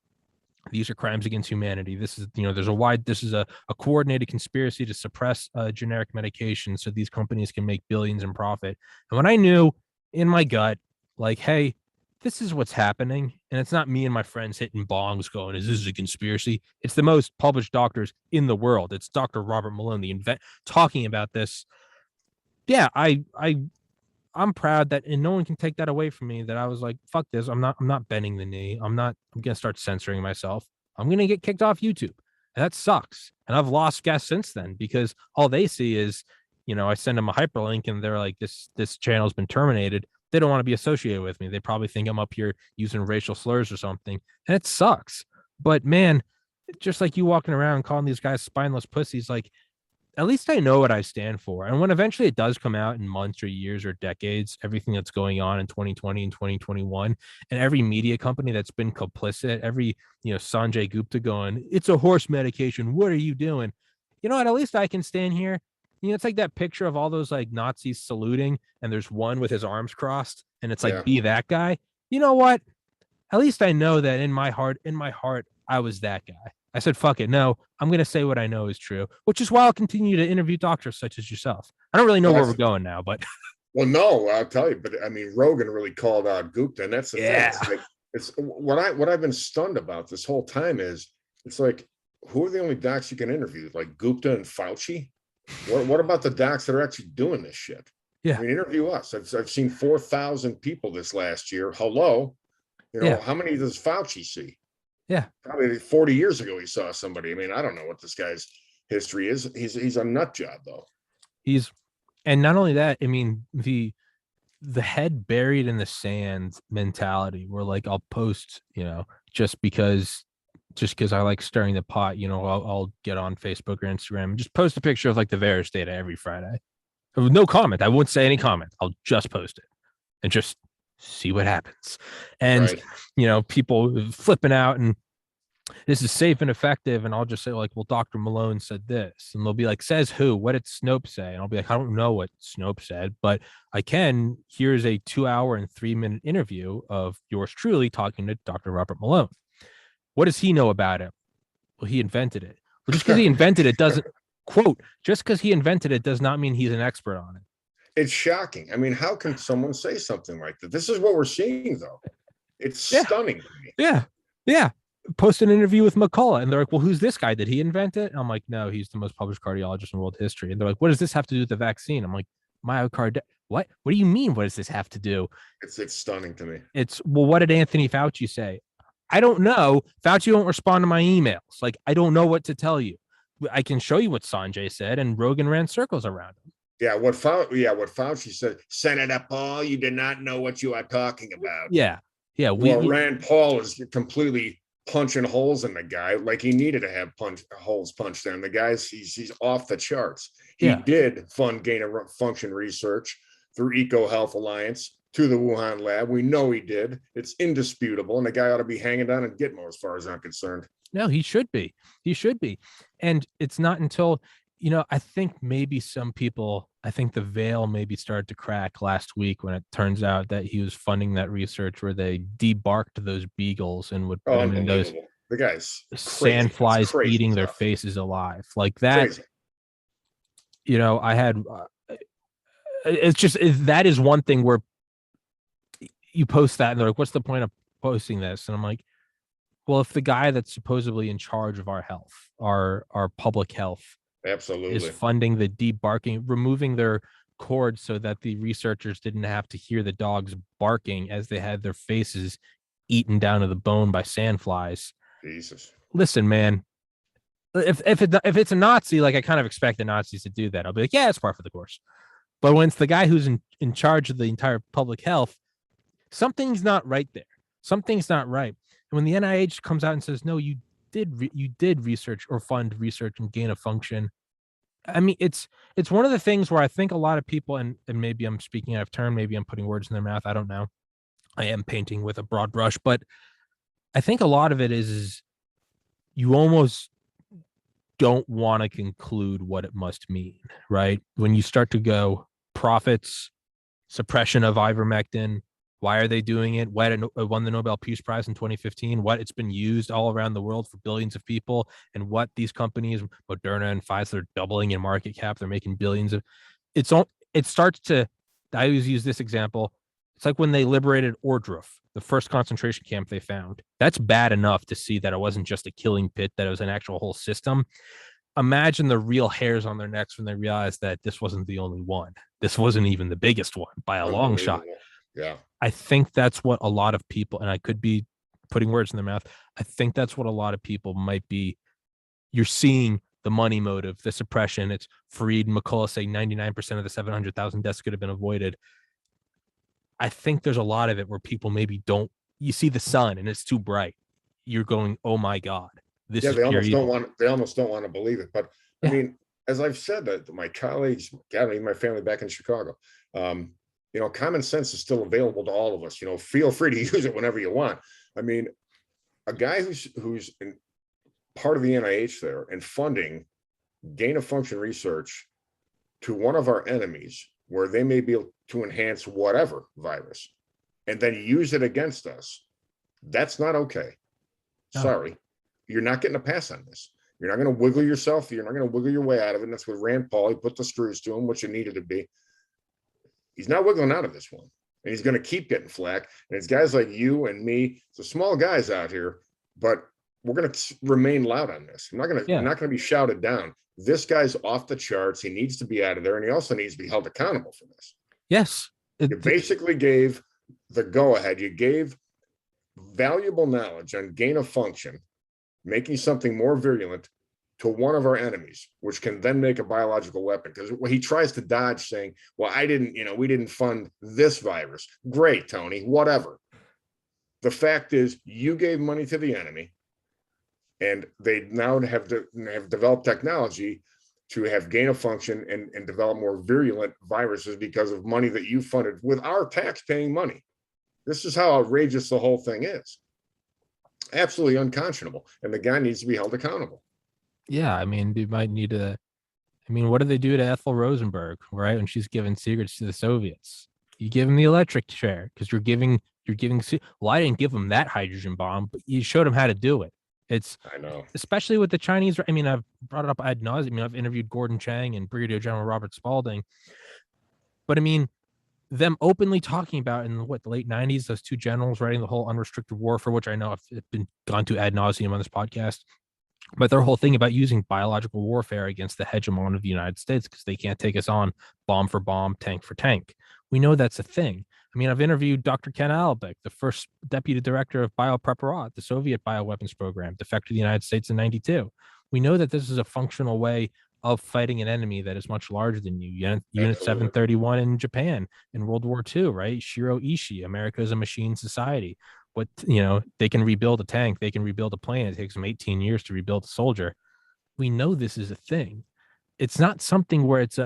These are crimes against humanity. This is, this is a coordinated conspiracy to suppress generic medication so these companies can make billions in profit. And when I knew in my gut, like, hey, this is what's happening, and it's not me and my friends hitting bongs going, is this a conspiracy? It's the most published doctors in the world. It's Dr. Robert Malone, the talking about this. Yeah, I'm proud that, and no one can take that away from me, that I was like, fuck this. I'm not bending the knee. I'm gonna start censoring myself. I'm gonna get kicked off YouTube. And that sucks. And I've lost guests since then because all they see is, I send them a hyperlink and they're like, this channel's been terminated. They don't want to be associated with me. They probably think I'm up here using racial slurs or something. And it sucks. But man, just like you walking around calling these guys spineless pussies, like, at least I know what I stand for. And when eventually it does come out in months or years or decades, everything that's going on in 2020 and 2021, and every media company that's been complicit, every, Sanjay Gupta going, it's a horse medication. What are you doing? You know what? At least I can stand here. It's like that picture of all those like Nazis saluting, and there's one with his arms crossed, and it's like, be that guy. You know what? At least I know that in my heart, I was that guy. I said, fuck it. No, I'm going to say what I know is true, which is why I'll continue to interview doctors such as yourself. I don't really know where we're going now, but. Well, no, I'll tell you, but I mean, Rogan really called out Gupta, and that's the thing. It's like, it's what I've been stunned about this whole time is, it's like, who are the only docs you can interview? Like Gupta and Fauci? What about the docs that are actually doing this shit? Yeah. I mean, interview us. I've seen 4,000 people this last year. Hello. How many does Fauci see? Yeah. Probably 40 years ago, he saw somebody. I mean, I don't know what this guy's history is. He's a nut job, though. And not only that, I mean, the head buried in the sand mentality where like, I'll post, just because I like stirring the pot, I'll get on Facebook or Instagram and just post a picture of like the VAERS data every Friday. No comment. I won't say any comment. I'll just post it and just see what happens. And, people flipping out and this is safe and effective. And I'll just say like, well, Dr. Malone said this, and they'll be like, says who? What did Snopes say? And I'll be like, I don't know what Snopes said, but here's a 2-hour and 3-minute interview of yours truly talking to Dr. Robert Malone. What does he know about it? Well, he invented it. Well, just because he invented it doesn't, quote, just because he invented it does not mean he's an expert on it. It's shocking. I mean, how can someone say something like that? This is what we're seeing, though. It's stunning to me. Yeah. Yeah. Post an interview with McCullough, and they're like, well, who's this guy? Did he invent it? And I'm like, no, he's the most published cardiologist in world history. And they're like, what does this have to do with the vaccine? I'm like, myocarditis. What do you mean? What does this have to do? It's stunning to me. Well, what did Anthony Fauci say? I don't know. Fauci won't respond to my emails. Like, I don't know what to tell you. I can show you what Sanjay said, and Rogan ran circles around him. Yeah, what Fauci said, Senator Paul, you did not know what you are talking about. Yeah. Rand Paul is completely punching holes in the guy, like he needed to have holes punched in. The guy's he's off the charts. He did fund gain of function research through EcoHealth Alliance to the Wuhan lab. We know he did. It's indisputable, and the guy ought to be hanging down in Gitmo, as far as I'm concerned. No, he should be. And it's not until, I think maybe some people, I think the veil maybe started to crack last week when it turns out that he was funding that research where they debarked those beagles and would put them in those the guys sand flies eating their faces alive like that. Crazy. I had it's just that is one thing where you post that and they're like, what's the point of posting this? And I'm like, well, if the guy that's supposedly in charge of our health, our public health, absolutely, is funding the debarking, removing their cords so that the researchers didn't have to hear the dogs barking as they had their faces eaten down to the bone by sandflies. Jesus. Listen, man, if it's a Nazi, like I kind of expect the Nazis to do that. I'll be like, yeah, it's par for the course. But when it's the guy who's in charge of the entire public health, something's not right there. Something's not right. And when the NIH comes out and says, no, you did research or fund research and gain of function. I mean, it's one of the things where I think a lot of people, and maybe I'm speaking out of turn, maybe I'm putting words in their mouth, I don't know. I am painting with a broad brush, but I think a lot of it is you almost don't want to conclude what it must mean, right? When you start to go profits, suppression of ivermectin, Why are they doing it? Why it won the Nobel Peace Prize in 2015? What it's been used all around the world for billions of people, and what these companies, Moderna and Pfizer, are doubling in market cap. They're making billions of. It's all. It starts to. I always use this example. It's like when they liberated Ordruf, the first concentration camp they found. That's bad enough to see that it wasn't just a killing pit, that it was an actual whole system. Imagine the real hairs on their necks when they realized that this wasn't the only one. This wasn't even the biggest one by a long shot. Yeah. I think that's what a lot of people, and I could be putting words in their mouth, I think that's what a lot of people might be. You're seeing the money motive, the suppression. It's Fareed and McCullough saying 99% of the 700,000 deaths could have been avoided. I think there's a lot of it where people maybe don't, you see the sun and it's too bright. You're going, oh my God, this is they pure almost evil. don't want, they almost don't want to believe it. But I mean, as I've said that to my colleagues, God, my family back in Chicago, common sense is still available to all of us. Feel free to use it whenever you want. I mean, a guy who's in part of the NIH there and funding gain of function research to one of our enemies, where they may be able to enhance whatever virus and then use it against us. That's not okay. No. Sorry. You're not getting a pass on this. You're not going to wiggle yourself. You're not going to wiggle your way out of it. And that's what Rand Paul, he put the screws to him, which it needed to be. He's not wiggling out of this one. And he's going to keep getting flack. And it's guys like you and me, the small guys out here, but we're going to remain loud on this. I'm not going to be shouted down. This guy's off the charts. He needs to be out of there. And he also needs to be held accountable for this. Yes. You basically gave the go-ahead. You gave valuable knowledge on gain of function, making something more virulent, to one of our enemies, which can then make a biological weapon. Because he tries to dodge saying, well, we didn't fund this virus. Great, Tony, whatever. The fact is, you gave money to the enemy, and they now have developed technology to have gain of function and develop more virulent viruses because of money that you funded with our tax-paying money. This is how outrageous the whole thing is. Absolutely unconscionable. And the guy needs to be held accountable. Yeah, I mean, you might need to. I mean, what did they do to Ethel Rosenberg, right? When she's giving secrets to the Soviets, you give him the electric chair because you're giving. Well, I didn't give him that hydrogen bomb, but you showed him how to do it. I know, especially with the Chinese. I mean, I've brought it up ad nauseum. I mean, I've interviewed Gordon Chang and Brigadier General Robert Spalding, but I mean, them openly talking about in the late 90s, those two generals writing the whole unrestricted war, for which I know I've been gone to ad nauseum on this podcast. But their whole thing about using biological warfare against the hegemon of the United States because they can't take us on bomb for bomb, tank for tank. We know that's a thing. I mean, I've interviewed Dr. Ken Alabek, the first deputy director of Biopreparat, the Soviet bioweapons program, defected to the United States in 92. We know that this is a functional way of fighting an enemy that is much larger than you. Unit 731 in Japan in World War II, right? Shiro Ishii, America is a machine society. What, they can rebuild a tank, they can rebuild a plane. It takes them 18 years to rebuild a soldier. We know this is a thing. It's not something where it's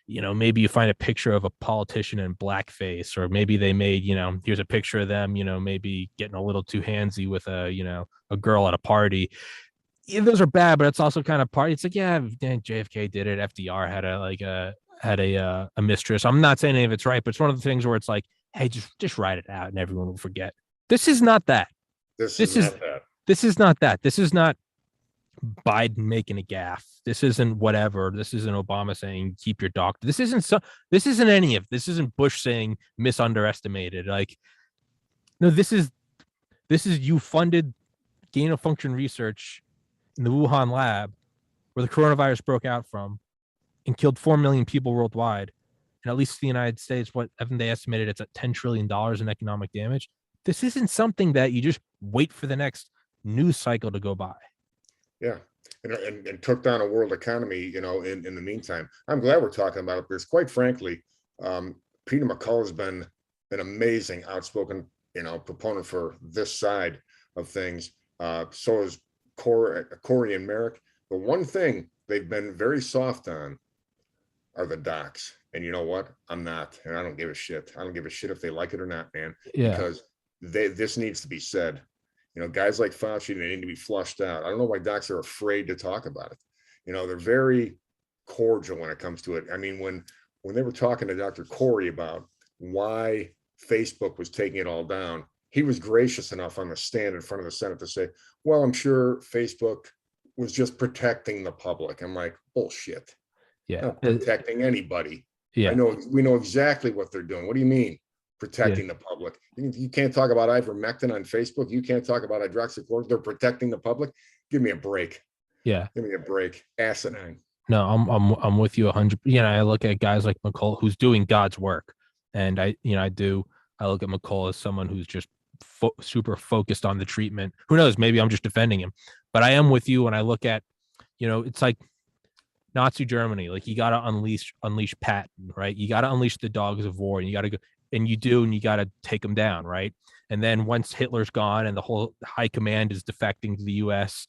maybe you find a picture of a politician in blackface, or maybe they made, here's a picture of them, maybe getting a little too handsy with a girl at a party. Yeah, those are bad, but it's also kind of party. It's like, yeah, JFK did it. FDR had a mistress. I'm not saying any of it's right, but it's one of the things where it's like, hey, just write it out and everyone will forget. This is not that. This is not that. This is not Biden making a gaffe. This isn't whatever. This isn't Obama saying keep your doctor. This isn't any of this. Isn't Bush saying misunderestimated. Like, no, this is you funded gain of function research in the Wuhan lab where the coronavirus broke out from and killed 4 million people worldwide. And at least the United States, what haven't they estimated? It's at $10 trillion in economic damage. This isn't something that you just wait for the next news cycle to go by. Yeah. And took down a world economy, in the meantime. I'm glad we're talking about it because, quite frankly, Peter McCullough has been an amazing, outspoken, proponent for this side of things. So is Corey and Merrick. The one thing they've been very soft on are the docs. And you know what? I'm not, and I don't give a shit. I don't give a shit if they like it or not, man. Yeah. Because this needs to be said. Guys like Fauci, they need to be flushed out. I don't know why docs are afraid to talk about it. They're very cordial when it comes to it. I mean, when they were talking to Dr. Corey about why Facebook was taking it all down, he was gracious enough on the stand in front of the Senate to say, well, I'm sure Facebook was just protecting the public. I'm like, bullshit. Yeah. Not protecting anybody. Yeah. We know exactly what they're doing. What do you mean protecting Yeah. the public? You can't talk about ivermectin on Facebook. You can't talk about hydroxychloroquine. They're protecting the public. Give me a break. Yeah. Give me a break. Asinine. No, I'm with you 100. You know, I look at guys like McCullough who's doing God's work, and I look at McCullough as someone who's just super focused on the treatment. Who knows? Maybe I'm just defending him, but I am with you when I look at, it's like Nazi Germany. Like, you got to unleash Patton, right? You got to unleash the dogs of war, and you got to go, and you do, and you got to take them down, right? And then once Hitler's gone and the whole high command is defecting to the U.S.,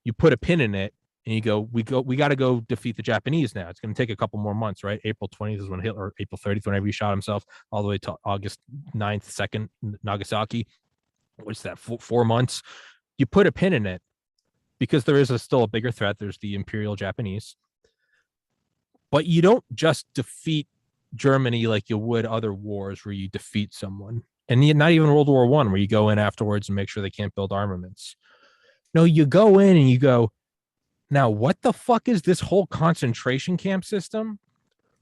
you put a pin in it. And you we got to go defeat the Japanese now. It's going to take a couple more months, right? April 20th is when Hitler, April 30th, whenever he shot himself, all the way to August 9th, 2nd, Nagasaki. What's that, 4 months? You put a pin in it because there is still a bigger threat. There's the Imperial Japanese. But you don't just defeat Germany like you would other wars where you defeat someone. And not even World War I, where you go in afterwards and make sure they can't build armaments. No, you go in and you go, now, what the fuck is this whole concentration camp system?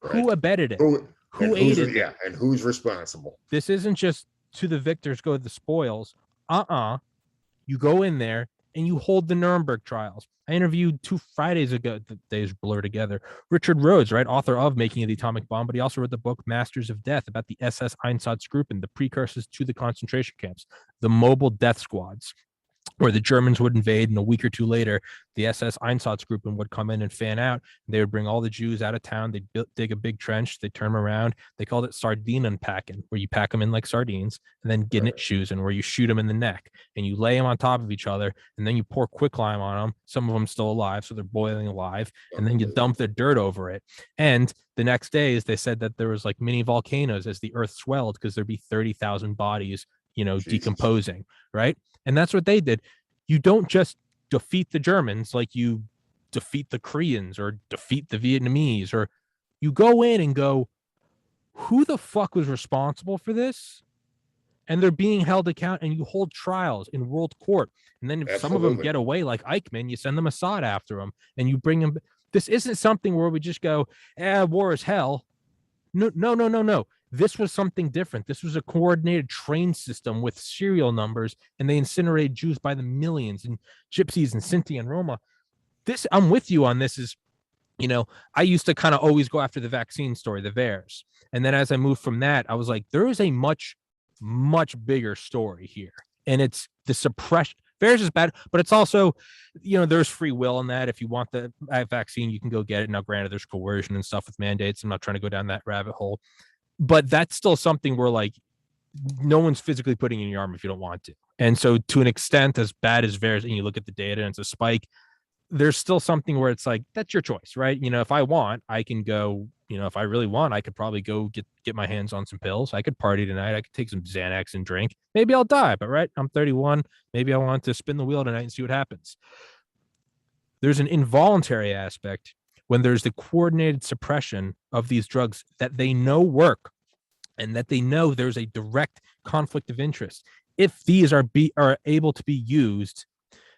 Right. Who abetted it? Who aided it? Yeah, and who's responsible? This isn't just to the victors go the spoils. You go in there and you hold the Nuremberg trials. I interviewed 2 Fridays ago, the days blur together, Richard Rhodes, right, author of Making of the Atomic Bomb, but he also wrote the book Masters of Death about the SS Einsatzgruppen, the precursors to the concentration camps, the mobile death squads, where the Germans would invade, and a week or two later, the SS Einsatzgruppen would come in and fan out. They would bring all the Jews out of town. They'd dig a big trench. They'd turn them around. They called it Sardinenpacken, where you pack them in like sardines, and then Gnittschüssen, where you shoot them in the neck, and you lay them on top of each other, and then you pour quicklime on them. Some of them still alive, so they're boiling alive, and then you dump the dirt over it. And the next days, they said that there was like mini volcanoes as the earth swelled because there'd be 30,000 bodies, decomposing, right? And that's what they did. You don't just defeat the Germans like you defeat the Koreans or defeat the Vietnamese, or you go in and go, who the fuck was responsible for this? And they're being held account, and you hold trials in world court. And then if some of them get away, like Eichmann, you send them Assad after them and you bring them. This isn't something where we just go, war is hell. No. This was something different. This was a coordinated train system with serial numbers, and they incinerated Jews by the millions, and Gypsies and Sinti and Roma. This, I'm with you on this, is, I used to kind of always go after the vaccine story, the VAERS. And then as I moved from that, I was like, there is a much, much bigger story here. And it's the suppression. VAERS is bad, but it's also, there's free will in that. If you want the vaccine, you can go get it. Now, granted, there's coercion and stuff with mandates. I'm not trying to go down that rabbit hole. But that's still something where, like, no one's physically putting in your arm if you don't want to. And so to an extent, as bad as VAERS, and you look at the data and it's a spike, there's still something where it's like, that's your choice, right? If I want, I can go, if I really want, I could probably go get my hands on some pills. I could party tonight. I could take some Xanax and drink. Maybe I'll die, but right, I'm 31. Maybe I want to spin the wheel tonight and see what happens. There's an involuntary aspect when there's the coordinated suppression of these drugs that they know work, and that they know there's a direct conflict of interest. If these are able to be used,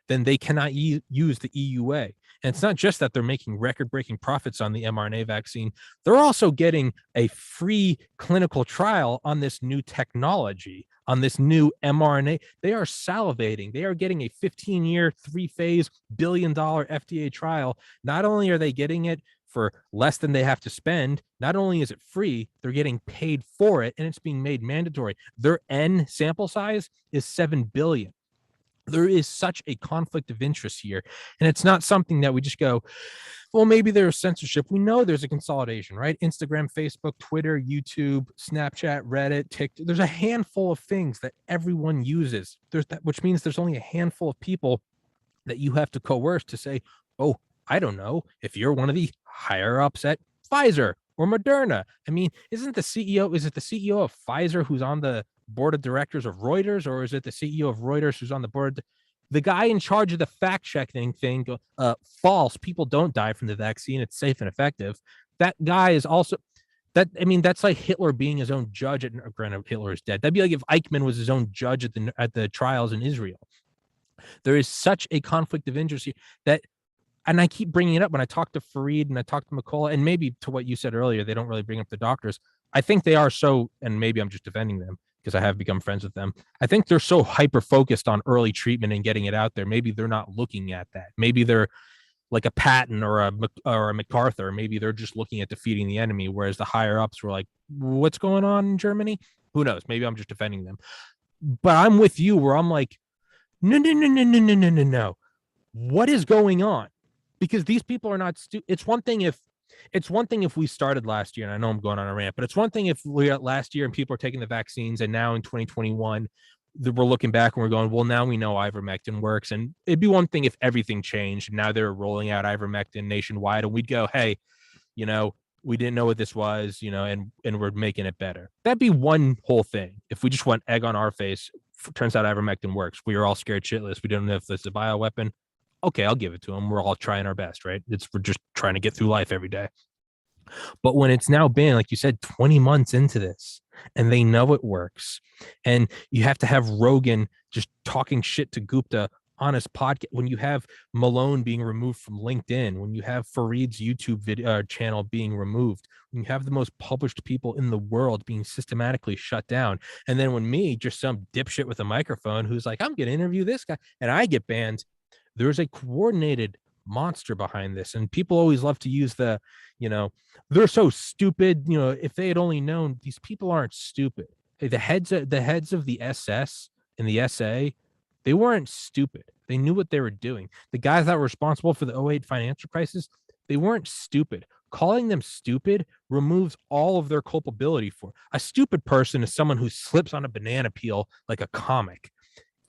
then they cannot use the EUA. And it's not just that they're making record-breaking profits on the mRNA vaccine. They're also getting a free clinical trial on this new technology, on this new mRNA. They are salivating. They are getting a 15-year, 3-phase, billion-dollar FDA trial. Not only are they getting it for less than they have to spend, not only is it free, they're getting paid for it, and it's being made mandatory. Their N sample size is 7 billion. There is such a conflict of interest here. And it's not something that we just go, well, maybe there's censorship. We know there's a consolidation, right? Instagram, Facebook, Twitter, YouTube, Snapchat, Reddit, TikTok. There's a handful of things that everyone uses. There's that, which means there's only a handful of people that you have to coerce to say, oh, I don't know, if you're one of the higher ups at Pfizer or Moderna. I mean, is it the CEO of Pfizer who's on the board of directors of Reuters, or is it the CEO of Reuters who's on the board? The guy in charge of the fact checking thing, false, people don't die from the vaccine, it's safe and effective. That guy is also, that's like Hitler being his own judge. Granted, Hitler is dead. That'd be like if Eichmann was his own judge at the trials in Israel. There is such a conflict of interest here that, and I keep bringing it up when I talk to Fareed and I talk to McCullough, and maybe to what you said earlier, they don't really bring up the doctors. I think they are so, and maybe I'm just defending them because I have become friends with them. I think they're so hyper focused on early treatment and getting it out there. Maybe they're not looking at that. Maybe they're like a Patton or a MacArthur. Maybe they're just looking at defeating the enemy, whereas the higher ups were like, "What's going on in Germany?" Who knows? Maybe I'm just defending them. But I'm with you, where I'm like, no, no, no, no, no, no, no, no, no. What is going on? Because these people are not it's one thing if we started last year, and I know I'm going on a rant, but it's one thing if we're last year and people are taking the vaccines, and now in 2021 we're looking back and we're going, well, now we know ivermectin works. And it'd be one thing if everything changed and now they're rolling out ivermectin nationwide, and we'd go, hey, we didn't know what this was, and we're making it better. That'd be one whole thing. If we just went egg on our face, turns out ivermectin works. We were all scared shitless. We didn't know if this is a bioweapon. Okay, I'll give it to them. We're all trying our best, right? We're just trying to get through life every day. But when it's now been, like you said, 20 months into this, and they know it works, and you have to have Rogan just talking shit to Gupta on his podcast, when you have Malone being removed from LinkedIn, when you have Fareed's YouTube video channel being removed, when you have the most published people in the world being systematically shut down, and then when me, just some dipshit with a microphone who's like, I'm going to interview this guy, and I get banned, there's a coordinated monster behind this. And people always love to use they're so stupid. If they had only known, these people aren't stupid. The heads of the SS and the SA, they weren't stupid. They knew what they were doing. The guys that were responsible for the 2008 financial crisis, they weren't stupid. Calling them stupid removes all of their culpability. For a stupid person is someone who slips on a banana peel like a comic.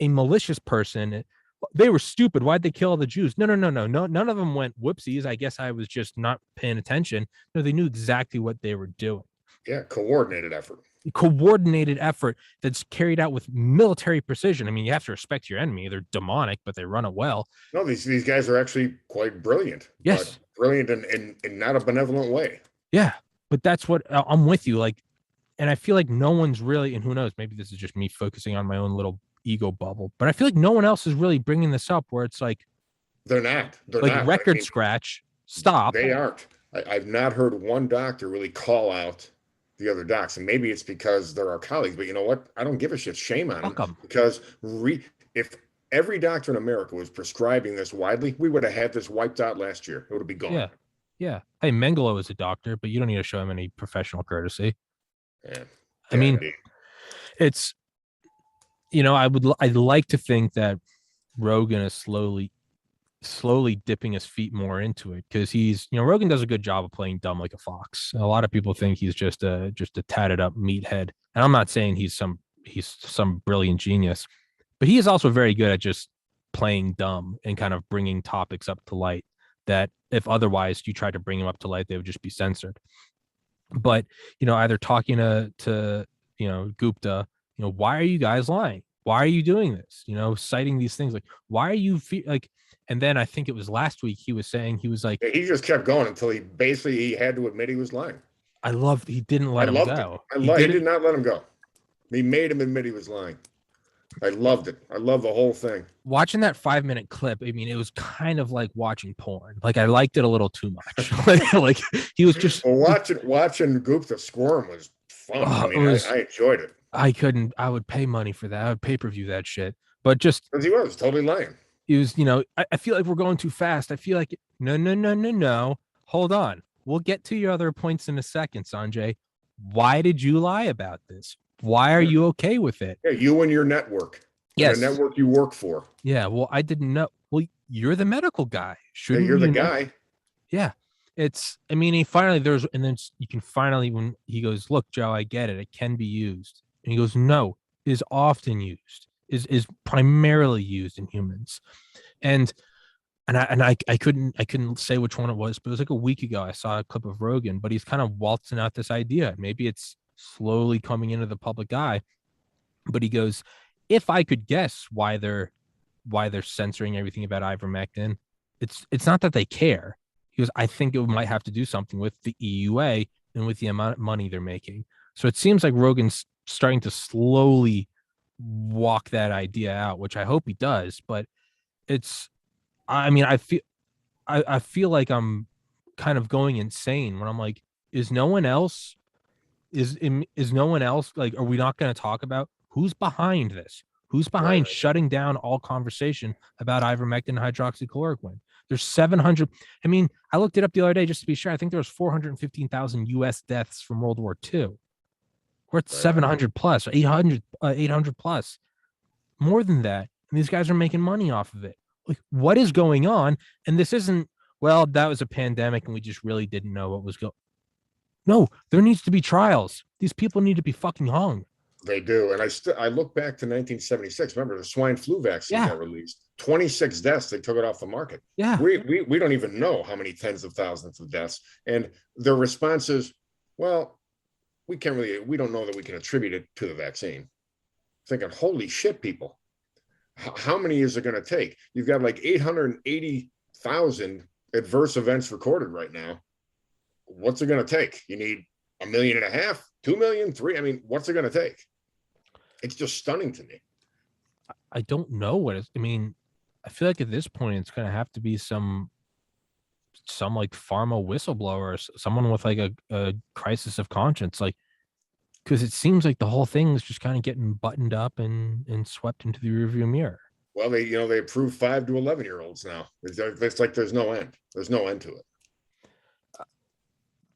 A malicious person, they were stupid. Why'd they kill all the Jews? No. None of them went, whoopsies, I guess I was just not paying attention. No, they knew exactly what they were doing. Yeah, coordinated effort that's carried out with military precision. I mean, you have to respect your enemy. They're demonic, but they run it well. No, these guys are actually quite brilliant. Yes. Brilliant in not a benevolent way. Yeah, but that's what I'm with you. Like, and I feel like no one's really, and who knows, maybe this is just me focusing on my own little ego bubble, but I feel like no one else is really bringing this up, where it's like they're not record scratch. Stop. They aren't. I've not heard one doctor really call out the other docs, and maybe it's because they're our colleagues, but you know what? I don't give a shit. Shame on them. Because if every doctor in America was prescribing this widely, we would have had this wiped out last year. It would be gone. Yeah. Hey, Mengele is a doctor, but you don't need to show him any professional courtesy. Yeah. I mean, it's, I'd like to think that Rogan is slowly dipping his feet more into it, because Rogan does a good job of playing dumb like a fox. A lot of people think he's just a tatted up meathead, and I'm not saying he's some brilliant genius, but he is also very good at just playing dumb and kind of bringing topics up to light that if otherwise you tried to bring them up to light, they would just be censored. But either talking to Gupta, why are you guys lying? Why are you doing this? Citing these things like, why are you like? And then I think it was last week he was saying, he was like, he just kept going until he had to admit he was lying. He didn't let him go. He did not let him go. He made him admit he was lying. I loved it. I love the whole thing. Watching that 5-minute clip, I mean, it was kind of like watching porn. Like, I liked it a little too much. like he was just watching Gupta squirm was fun. I enjoyed it. I would pay money for that. I would pay-per-view that shit. But just because he was totally lying. He was, I feel like we're going too fast. I feel like no. Hold on. We'll get to your other points in a second, Sanjay. Why did you lie about this? Why are you okay with it? Yeah, you and your network. Yes. The network you work for. Yeah, well, I didn't know. Well, you're the medical guy. Shouldn't you're the guy. Yeah. He finally, and then you can finally, when he goes, look, Joe, I get it. It can be used. And he goes, no, it is often used, is primarily used in humans. And I couldn't say which one it was, but it was like a week ago I saw a clip of Rogan, but he's kind of waltzing out this idea. Maybe it's slowly coming into the public eye, but he goes, if I could guess why they're censoring everything about ivermectin, it's not that they care. He goes, I think it might have to do something with the EUA and with the amount of money they're making. So it seems like Rogan's starting to slowly walk that idea out, which I hope he does. But it's, I mean, I feel like I'm kind of going insane when I'm like, is no one else is no one else like, are we not going to talk about who's behind this? Who's behind shutting down all conversation about ivermectin and hydroxychloroquine? There's 700. I mean, I looked it up the other day just to be sure. I think there was 415,000 U.S. deaths from World War II. We're at 700 plus, 800 plus, more than that. And these guys are making money off of it. Like, what is going on? And this isn't, well, that was a pandemic and we just really didn't know what was going. No, there needs to be trials. These people need to be fucking hung. They do. And I look back to 1976. Remember the swine flu vaccine got released. 26 deaths. They took it off the market. Yeah. We don't even know how many tens of thousands of deaths. And their response is, well, we don't know that we can attribute it to the vaccine. Thinking, holy shit, people. How many is it going to take? You've got like 880,000 adverse events recorded right now. What's it going to take? You need 1.5 million, 2 million, 3. I mean, what's it going to take? It's just stunning to me. I don't know what it's, I mean, I feel like at this point it's going to have to be some like pharma whistleblower, someone with like a crisis of conscience, like, because it seems like the whole thing is just kind of getting buttoned up and swept into the rearview mirror. Well, they approve 5 to 11-year-olds now. It's like there's no end. There's no end to it.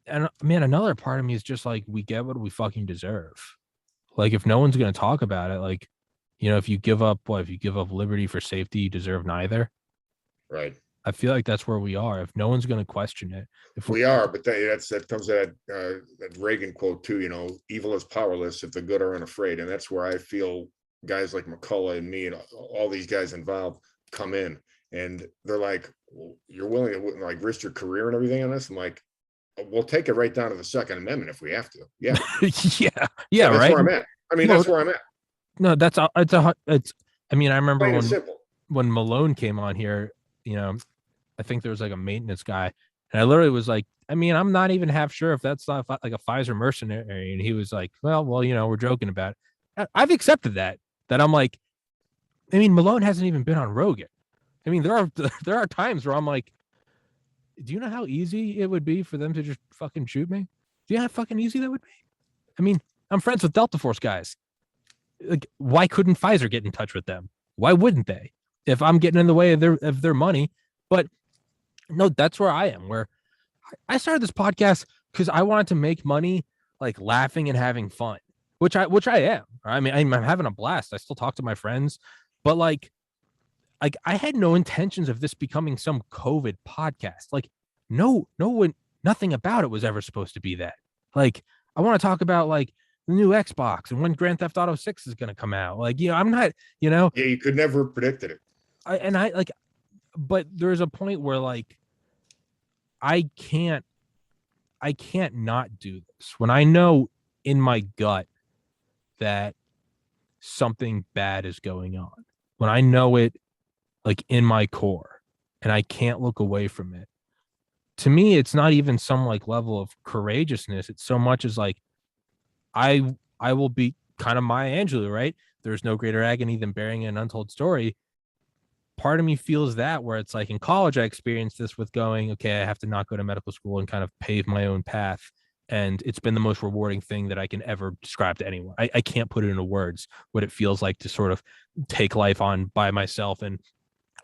And man, another part of me is just like, we get what we fucking deserve. Like, if no one's going to talk about it, like, you know, if you give up liberty for safety, you deserve neither. Right. I feel like that's where we are. If no one's going to question it, if we are, but that comes to that Reagan quote too. You know, evil is powerless if the good are unafraid, and that's where I feel guys like McCullough and me and all these guys involved come in, and they're like, well, "You're willing to like risk your career and everything on this?" I'm like, "We'll take it right down to the Second Amendment if we have to." Yeah, yeah, that's right. where I'm at. I mean, that's where I'm at. No, it's. I mean, I remember simple. When Malone came on here, you know, I think there was like a maintenance guy, and I literally was like, I mean, I'm not even half sure if that's not like a Pfizer mercenary. And he was like, well, you know, we're joking about it. I've accepted that I'm like, I mean, Malone hasn't even been on Rogan. I mean, there are times where I'm like, do you know how easy it would be for them to just fucking shoot me? Do you know how fucking easy that would be? I mean, I'm friends with Delta Force guys. Like, why couldn't Pfizer get in touch with them? Why wouldn't they? If I'm getting in the way of their money. But no, that's where I am, where I started this podcast because I wanted to make money, like laughing and having fun, which I am. I mean, I'm having a blast. I still talk to my friends, but like I had no intentions of this becoming some COVID podcast. Like, no one, nothing about it was ever supposed to be that. Like, I want to talk about like the new Xbox and when Grand Theft Auto 6 is going to come out. Like, you know, I'm not, you know. Yeah, you could never have predicted it. But there's a point where like I can't not do this when I know in my gut that something bad is going on, when I know it like in my core and I can't look away from it. To me, it's not even some like level of courageousness. It's so much as like I will be kind of Maya Angelou, right? There's no greater agony than bearing an untold story. Part of me feels that, where it's like in college, I experienced this with going, okay, I have to not go to medical school and kind of pave my own path. And it's been the most rewarding thing that I can ever describe to anyone. I can't put it into words what it feels like to sort of take life on by myself, and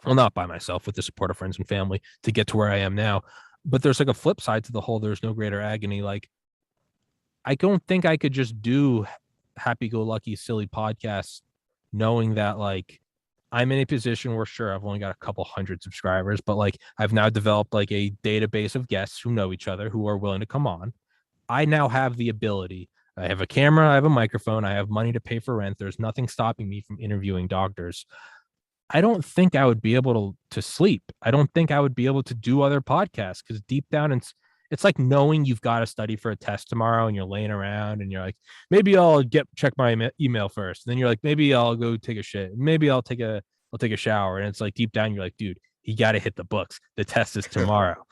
well, not by myself, with the support of friends and family, to get to where I am now. But there's like a flip side to the whole there's no greater agony. Like, I don't think I could just do happy-go-lucky, silly podcasts knowing that like I'm in a position where, sure, I've only got a couple hundred subscribers, but like I've now developed like a database of guests who know each other, who are willing to come on. I now have the ability. I have a camera, I have a microphone, I have money to pay for rent. There's nothing stopping me from interviewing doctors. I don't think I would be able to sleep. I don't think I would be able to do other podcasts, because deep down it's like knowing you've got to study for a test tomorrow and you're laying around and you're like, maybe I'll check my email first. And then you're like, maybe I'll go take a shit. Maybe I'll take a shower. And it's like deep down, you're like, dude, you got to hit the books. The test is tomorrow.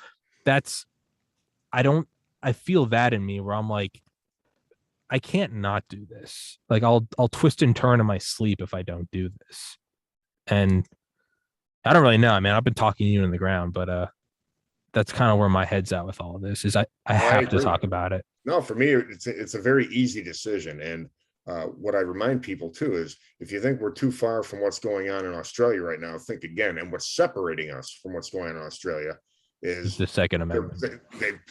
I feel that in me where I'm like, I can't not do this. Like I'll twist and turn in my sleep if I don't do this. And I don't really know, man. I've been talking you in the ground, but that's kind of where my head's at with all of this. Is I I have to agree. talk about it. No, for me, it's a very easy decision. And what I remind people too is if you think we're too far from what's going on in Australia right now, think again. And what's separating us from what's going on in Australia Is is the Second Amendment.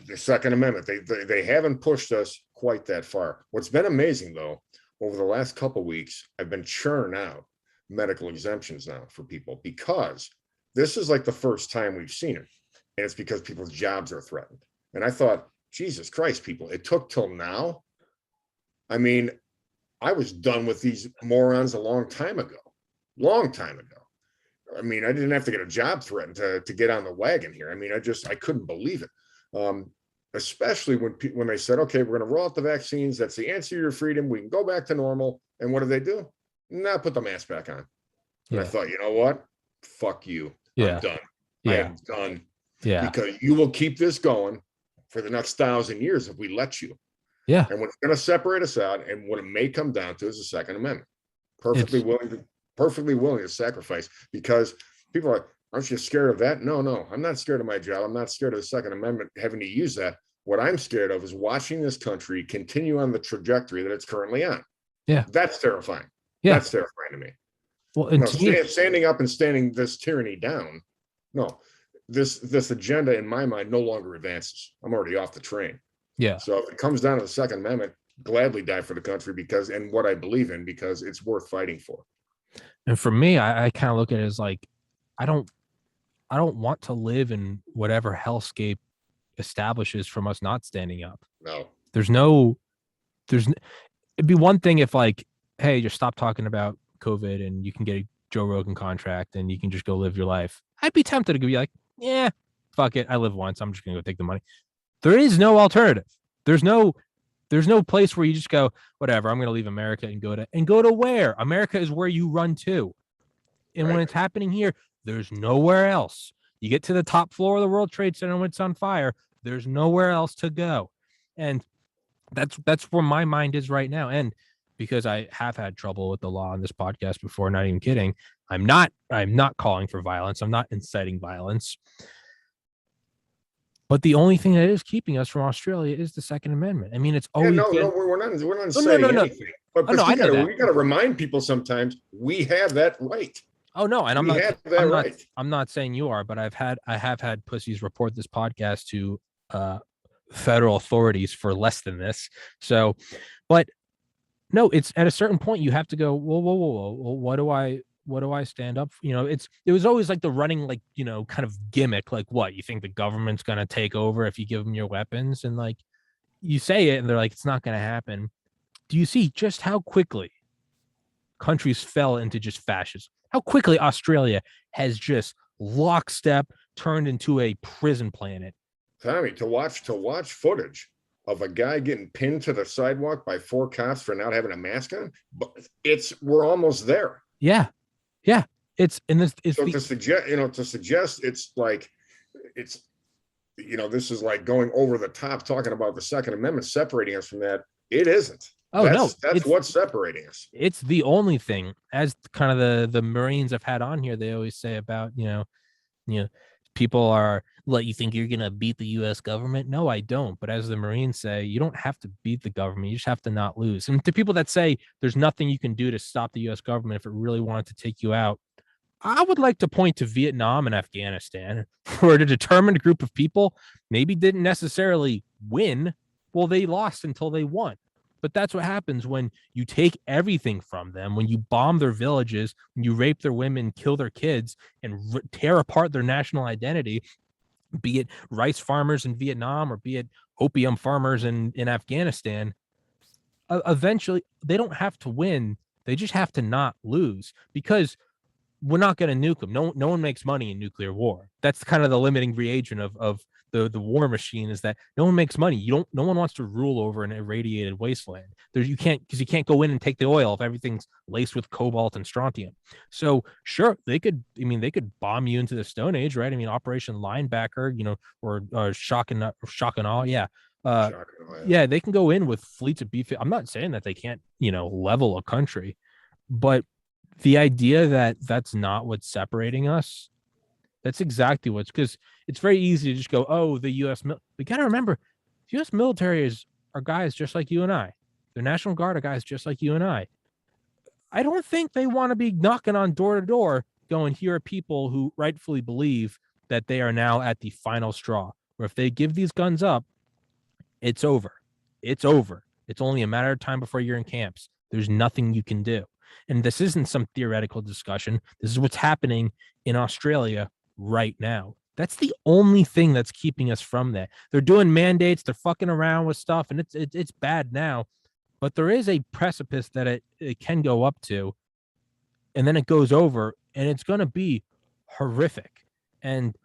the Second Amendment. They haven't pushed us quite that far. What's been amazing though, over the last couple of weeks, I've been churning out medical exemptions now for people because this is like the first time we've seen it, and it's because people's jobs are threatened. And I thought, Jesus Christ, people, it took till now. I mean, I was done with these morons a long time ago. Long time ago. I mean, I didn't have to get a job threatened to get on the wagon here. I mean, I couldn't believe it. Especially when they said, okay, we're going to roll out the vaccines. That's the answer to your freedom. We can go back to normal. And what do? Nah, put the mask back on. And I thought, you know what? Fuck you. Yeah. I'm done. Yeah. I am done. Yeah. Because you will keep this going for the next 1,000 years if we let you. Yeah. And what's going to separate us out and what it may come down to is the Second Amendment. Perfectly willing to sacrifice, because people are like, aren't you scared of that? No, I'm not scared of my job. I'm not scared of the Second Amendment having to use that. What I'm scared of is watching this country continue on the trajectory that it's currently on. Yeah. That's terrifying. Yeah. That's terrifying to me. Well, and standing up and standing this tyranny down. No, this agenda in my mind no longer advances. I'm already off the train. Yeah. So if it comes down to the Second Amendment, gladly die for the country and what I believe in, because it's worth fighting for. And for me, I kind of look at it as like, I don't want to live in whatever hellscape establishes from us not standing up. No. It'd be one thing if like, hey, just stop talking about COVID and you can get a Joe Rogan contract and you can just go live your life. I'd be tempted to be like, yeah, fuck it. I live once. I'm just going to go take the money. There is no alternative. There's no place where you just go, whatever, I'm going to leave America and go to where? America is where you run to. And when it's happening here, there's nowhere else. You get to the top floor of the World Trade Center when it's on fire, there's nowhere else to go. And that's where my mind is right now. And because I have had trouble with the law on this podcast before, not even kidding, I'm not calling for violence. I'm not inciting violence. But the only thing that is keeping us from Australia is the Second Amendment. I mean, it's always we're not saying anything. But we got to remind people sometimes we have that right. Oh no, and I'm not saying you are, but I have had pussies report this podcast to federal authorities for less than this. So, but no, it's at a certain point you have to go, whoa, what do I stand up for? You know, it was always like the running, like, you know, kind of gimmick, like, what, you think the government's going to take over if you give them your weapons? And like, you say it and they're like, it's not going to happen. Do you see just how quickly countries fell into just fascism? How quickly Australia has just lockstep turned into a prison planet. Tommy, to watch footage of a guy getting pinned to the sidewalk by 4 cops for not having a mask on, but we're almost there. Yeah. To suggest it's like, this is like going over the top talking about the Second Amendment separating us from that. It isn't. That's what's separating us. It's the only thing, as kind of the Marines I've had on here, they always say about, people are like, you think you're going to beat the U.S. government? No, I don't. But as the Marines say, you don't have to beat the government. You just have to not lose. And to people that say there's nothing you can do to stop the U.S. government if it really wanted to take you out, I would like to point to Vietnam and Afghanistan, where a determined group of people maybe didn't necessarily win. Well, they lost until they won. But that's what happens when you take everything from them, when you bomb their villages, when you rape their women, kill their kids, and tear apart their national identity, be it rice farmers in Vietnam or be it opium farmers in Afghanistan. Eventually, they don't have to win. They just have to not lose, because we're not going to nuke them. No one makes money in nuclear war. That's kind of the limiting reagent of the war machine, is that no one makes money. No one wants to rule over an irradiated wasteland. You can't go in and take the oil if everything's laced with cobalt and strontium. So sure, they could bomb you into the Stone Age, right? I mean, Operation Linebacker, or shock and awe. Yeah. Uh, Shocking, yeah, they can go in with fleets of B. I'm not saying that they can't, level a country, but the idea that that's not what's separating us, that's exactly what's, because it's very easy to just go, oh, the U.S. We got to remember, the U.S. military are guys just like you and I. The National Guard are guys just like you and I. I don't think they want to be knocking on door to door going, here are people who rightfully believe that they are now at the final straw, where if they give these guns up, it's over. It's over. It's only a matter of time before you're in camps. There's nothing you can do. And this isn't some theoretical discussion. This is what's happening in Australia right now. That's the only thing that's keeping us from that. They're doing mandates. They're fucking around with stuff, and it's bad now. But there is a precipice that it can go up to, and then it goes over, and it's going to be horrific. And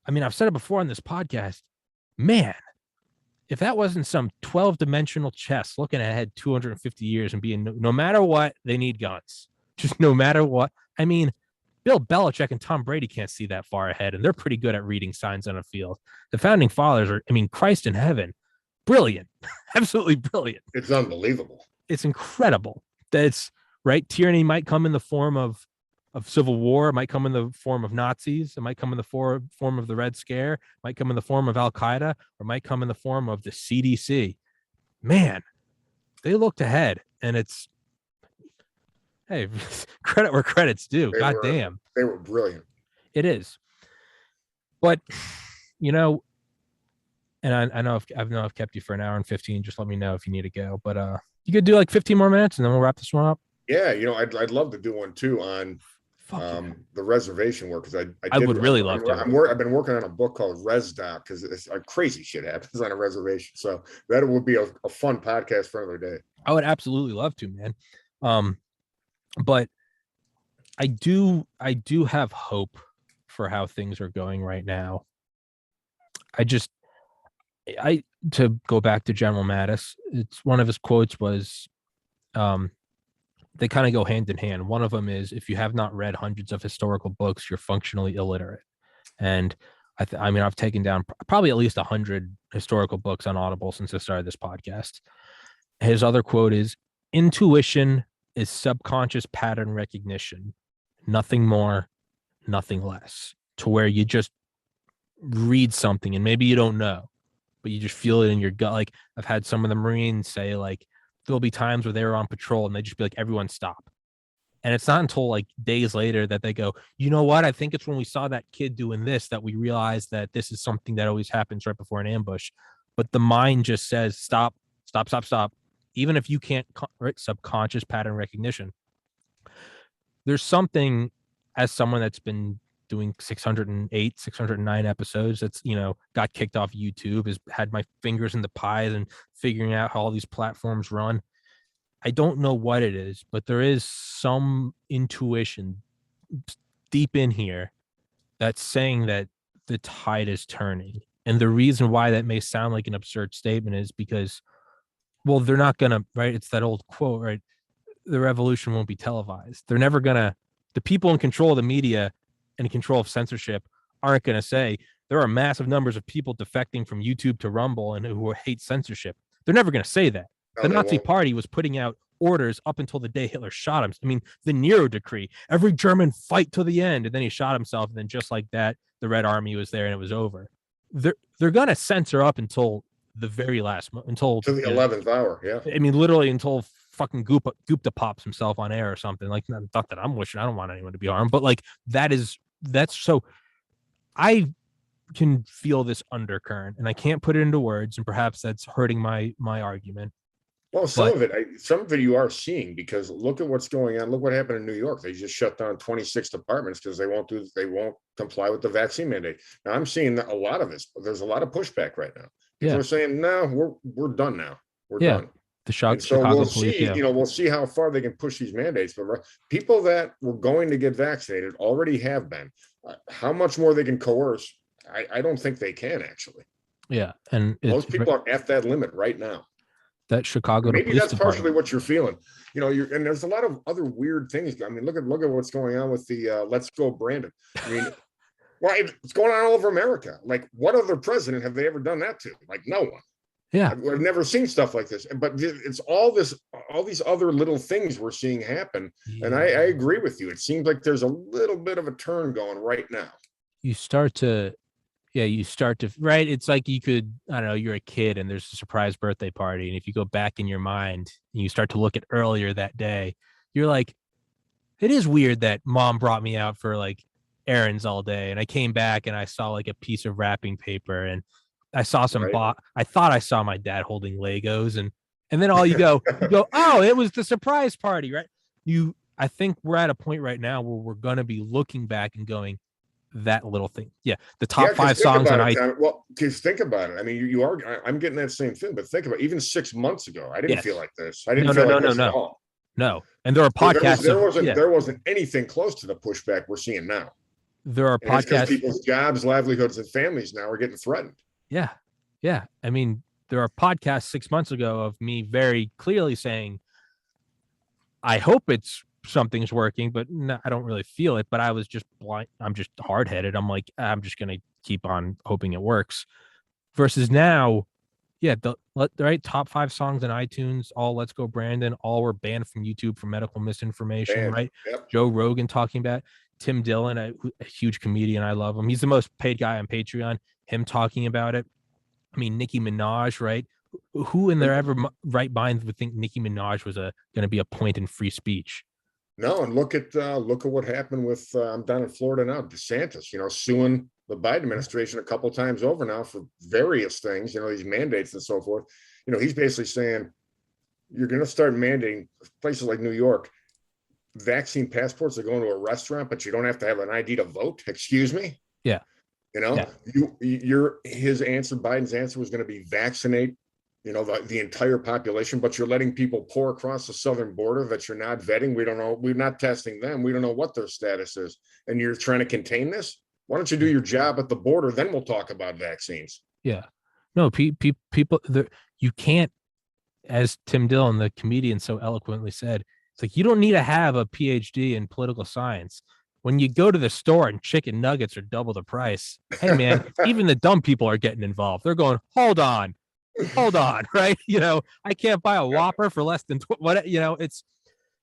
I mean, I've said it before on this podcast, man, if that wasn't some 12-dimensional chess looking ahead 250 years and being no matter what, they need guns. Just no matter what. I mean, Bill Belichick and Tom Brady can't see that far ahead, and they're pretty good at reading signs on a field. The founding fathers are, I mean, Christ in heaven, brilliant, absolutely brilliant. It's unbelievable. It's incredible that it's right. Tyranny might come in the form of civil war. It might come in the form of Nazis. It might come in the form of the Red Scare. It might come in the form of Al Qaeda, or might come in the form of the CDC. Man, they looked ahead, and it's, hey, credit where credit's due. God damn, they were brilliant. It is, but and I know I've kept you for an hour and 15. Just let me know if you need to go. But you could do like 15 more minutes, and then we'll wrap this one up. Yeah, I'd love to do one too on the reservation work, because I would really love to. I've been working on a book called Res Doc, because it's crazy shit happens on a reservation. So that would be a fun podcast for another day. I would absolutely love to, man. But I do have hope for how things are going right now. To go back to General Mattis, it's one of his quotes was, they kind of go hand in hand. One of them is, if you have not read hundreds of historical books, you're functionally illiterate. And I mean, I've taken down probably at least 100 historical books on Audible since I started this podcast. His other quote is, intuition is subconscious pattern recognition, nothing more, nothing less, to where you just read something and maybe you don't know, but you just feel it in your gut. Like, I've had some of the Marines say, like, there'll be times where they were on patrol and they just be like, everyone stop. And it's not until like days later that they go, you know what? I think it's when we saw that kid doing this that we realized that this is something that always happens right before an ambush. But the mind just says, stop, stop, stop, stop. Even if you can't, right? Subconscious pattern recognition. There's something, as someone that's been doing 608, 609 episodes, that's, got kicked off YouTube, has had my fingers in the pies and figuring out how all these platforms run. I don't know what it is, but there is some intuition deep in here that's saying that the tide is turning. And the reason why that may sound like an absurd statement is because, well, they're not going to, right? It's that old quote, right? The revolution won't be televised. They're never going to, the people in control of the media and control of censorship aren't going to say there are massive numbers of people defecting from YouTube to Rumble and who hate censorship. They're never going to say that. The Nazi Party was putting out orders up until the day Hitler shot him. I mean, the Nero decree, every German fight to the end, and then he shot himself. And then just like that, the Red Army was there and it was over. They're going to censor up until the very last, until to the 11th hour. Yeah. I mean, literally until fucking Gupta pops himself on air or something. Like, not that I'm wishing, I don't want anyone to be harmed, but like that's so I can feel this undercurrent and I can't put it into words, and perhaps that's hurting my argument. Well, some of it you are seeing, because look at what's going on. Look what happened in New York. They just shut down 26 departments because they won't comply with the vaccine mandate. Now I'm seeing a lot of this. There's a lot of pushback right now. People are saying, no, we're done now. We're done. The Chicago we'll police, see, we'll see how far they can push these mandates. But people that were going to get vaccinated already have been. How much more they can coerce, I don't think they can, actually. Yeah, and most people are at that limit right now. That Chicago, maybe that's partially what you're feeling. And there's a lot of other weird things. I mean, look at what's going on with the Let's Go Brandon. I mean, it's going on all over America. Like, what other president have they ever done that to? Like, no one. Yeah. I've never seen stuff like this. But it's all these other little things we're seeing happen. And I Yeah. agree with you. It seems like there's a little bit of a turn going right now. You start to, yeah, you start to, right. It's like you could, I don't know, you're a kid and there's a surprise birthday party. And if you go back in your mind and you start to look at earlier that day, you're like, it is weird that mom brought me out for like errands all day. And I came back and I saw like a piece of wrapping paper and I saw some Right. I thought I saw my dad holding Legos and then all you go, oh, it was the surprise party, right? I think we're at a point right now where we're going to be looking back and going, that little thing. Yeah. The Yeah, top because five think songs about on it, Tom. Well, because think about it. I mean, you are. I'm getting that same thing, but think about it, even 6 months ago, I didn't feel Yes. like this. I didn't No, no, feel no, like no, this at no, all. no. And there are podcasts There of, wasn't yeah, there wasn't anything close to the pushback we're seeing now, there are and it's because podcasts. people's jobs, livelihoods, and families now are getting threatened. Yeah. Yeah. I mean, there are podcasts 6 months ago of me very clearly saying, I hope it's something's working, but no, I don't really feel it. But I was just blind. I'm just hard headed. I'm like, I'm just going to keep on hoping it works. Versus now, yeah, the right top 5 songs in iTunes, all Let's Go Brandon, all were banned from YouTube for medical misinformation, And right? yep, Joe Rogan talking about Tim Dillon, a huge comedian. I love him. He's the most paid guy on Patreon. Him talking about it. I mean, Nicki Minaj, right? Who in their ever right mind would think Nicki Minaj was going to be a point in free speech? no, and look at what happened with I'm down in Florida now. DeSantis, suing the Biden administration a couple times over now for various things. These mandates and so forth. He's basically saying you're going to start mandating places like New York. Vaccine passports are going to a restaurant, but you don't have to have an ID to vote. Excuse me. Yeah. Yeah. His answer, Biden's answer was going to be vaccinate, the entire population, but you're letting people pour across the southern border that you're not vetting. We don't know. We're not testing them. We don't know what their status is. And you're trying to contain this. Why don't you do your job at the border? Then we'll talk about vaccines. Yeah. No, people, you can't, as Tim Dillon, the comedian, so eloquently said, it's like you don't need to have a PhD in political science. When you go to the store and chicken nuggets are double the price, hey man, even the dumb people are getting involved. They're going, hold on, right? I can't buy a Whopper for less than what.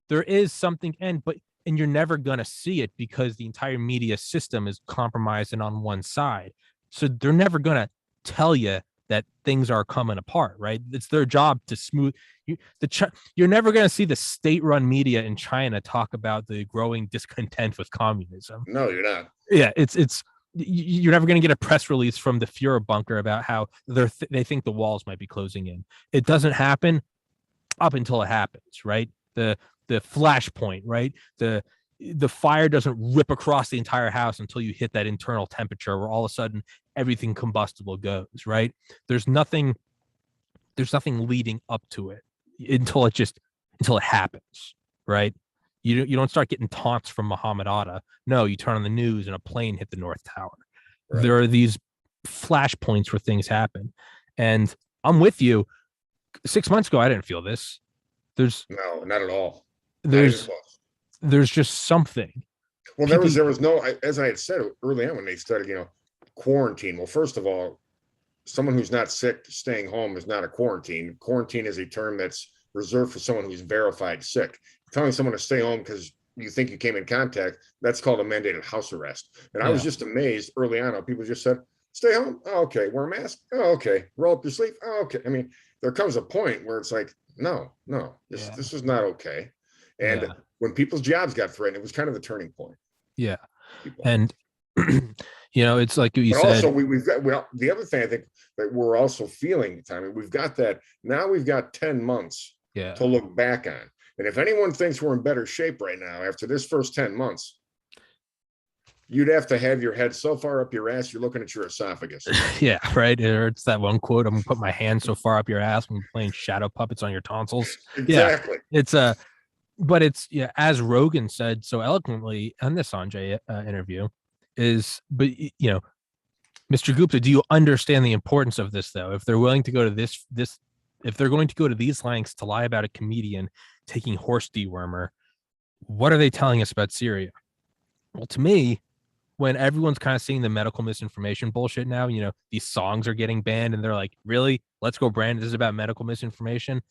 There is something, and you're never gonna see it because the entire media system is compromised and on one side. So they're never gonna tell you that things are coming apart, right? It's their job to smooth you're never going to see the state-run media in China talk about the growing discontent with communism. No, you're not. Yeah, you're never going to get a press release from the Fuhrer bunker about how they think the walls might be closing in. It doesn't happen up until it happens, right? The flashpoint, right? The fire doesn't rip across the entire house until you hit that internal temperature where all of a sudden everything combustible goes, right? There's nothing leading up to it until it happens, right? You don't start getting taunts from Muhammad Atta. No, you turn on the news and a plane hit the North Tower. Right. There are these flashpoints where things happen. And I'm with you. 6 months ago, I didn't feel this. No, not at all. There's just something. Well, there was no, as I had said early on when they started, quarantine. Well, first of all, someone who's not sick staying home is not a quarantine. Quarantine is a term that's reserved for someone who's verified sick. Telling someone to stay home because you think you came in contact, that's called a mandated house arrest. And I was just amazed early on how people just said, stay home. Oh, okay. Wear a mask. Oh, okay. Roll up your sleeve. Oh, okay. I mean, there comes a point where it's like, no, this is not okay. And when people's jobs got threatened, it was kind of the turning point. Yeah. And it's like you said. Also, we've got the other thing I think that we're also feeling, Tommy, we've got 10 months to look back on. And if anyone thinks we're in better shape right now after this first 10 months, you'd have to have your head so far up your ass, you're looking at your esophagus. Yeah, right. It's that one quote, I'm going to put my hand so far up your ass when you're playing shadow puppets on your tonsils. Exactly. Yeah, but as Rogan said so eloquently on the Sanjay interview, Mr. Gupta, do you understand the importance of this, though? If they're willing to go to if they're going to go to these lengths to lie about a comedian taking horse dewormer, what are they telling us about Syria? Well, to me, when everyone's kind of seeing the medical misinformation bullshit now, these songs are getting banned and they're like, really? Let's go brand. This is about medical misinformation.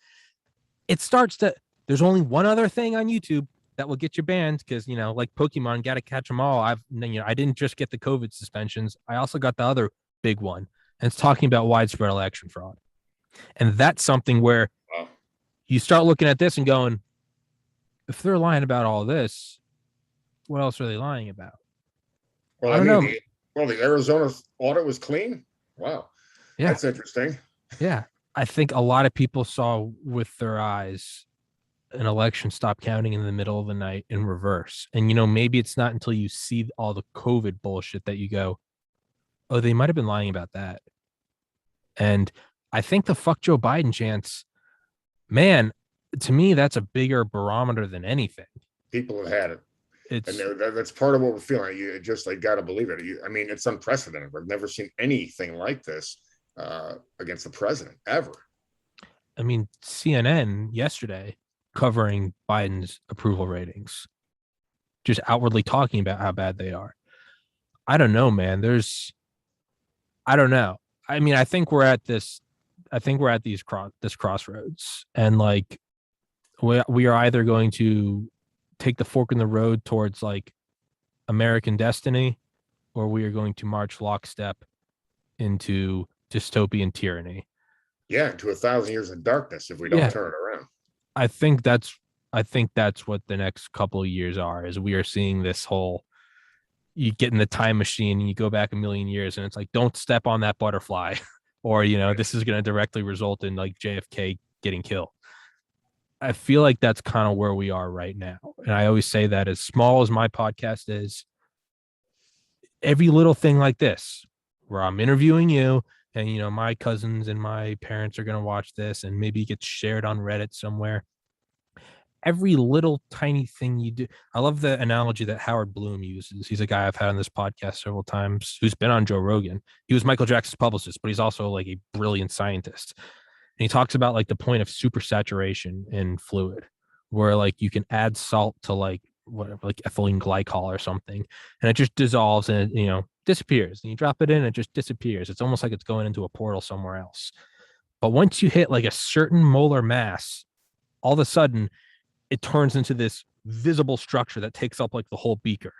It starts to, there's only one other thing on YouTube that will get you banned because, like Pokemon, got to catch them all. I didn't just get the COVID suspensions. I also got the other big one. And it's talking about widespread election fraud. And that's something where you start looking at this and going, if they're lying about all this, what else are they lying about? Well, I don't know. The Arizona audit was clean. Wow. Yeah. That's interesting. Yeah. I think a lot of people saw with their eyes an election stop counting in the middle of the night in reverse. And, maybe it's not until you see all the COVID bullshit that you go, oh, they might have been lying about that. And I think the fuck Joe Biden chance, man, to me, that's a bigger barometer than anything. People have had it. And that's part of what we're feeling. You just got to believe it. It's unprecedented. We've never seen anything like this against the president ever. I mean, CNN yesterday covering Biden's approval ratings, just outwardly talking about how bad they are. I don't know, man. I don't know. I mean, I think we're at this crossroads, and like we are either going to take the fork in the road towards like American destiny, or we are going to march lockstep into dystopian tyranny. Yeah, to 1,000 years of darkness if we don't turn it around. I think that's what the next couple of years are, is we are seeing this whole, you get in the time machine and you go back a million years and it's like, don't step on that butterfly or, this is going to directly result in like JFK getting killed. I feel like that's kind of where we are right now. And I always say that as small as my podcast is, every little thing like this, where I'm interviewing you and, my cousins and my parents are going to watch this and maybe it gets shared on Reddit somewhere. Every little tiny thing you do. I love the analogy that Howard Bloom uses. He's a guy I've had on this podcast several times who's been on Joe Rogan. He was Michael Jackson's publicist, but he's also like a brilliant scientist. And he talks about like the point of supersaturation in fluid, where like you can add salt to like whatever, like ethylene glycol or something, and it just dissolves and it, disappears. And you drop it in, it just disappears. It's almost like it's going into a portal somewhere else. But once you hit like a certain molar mass, all of a sudden it turns into this visible structure that takes up like the whole beaker.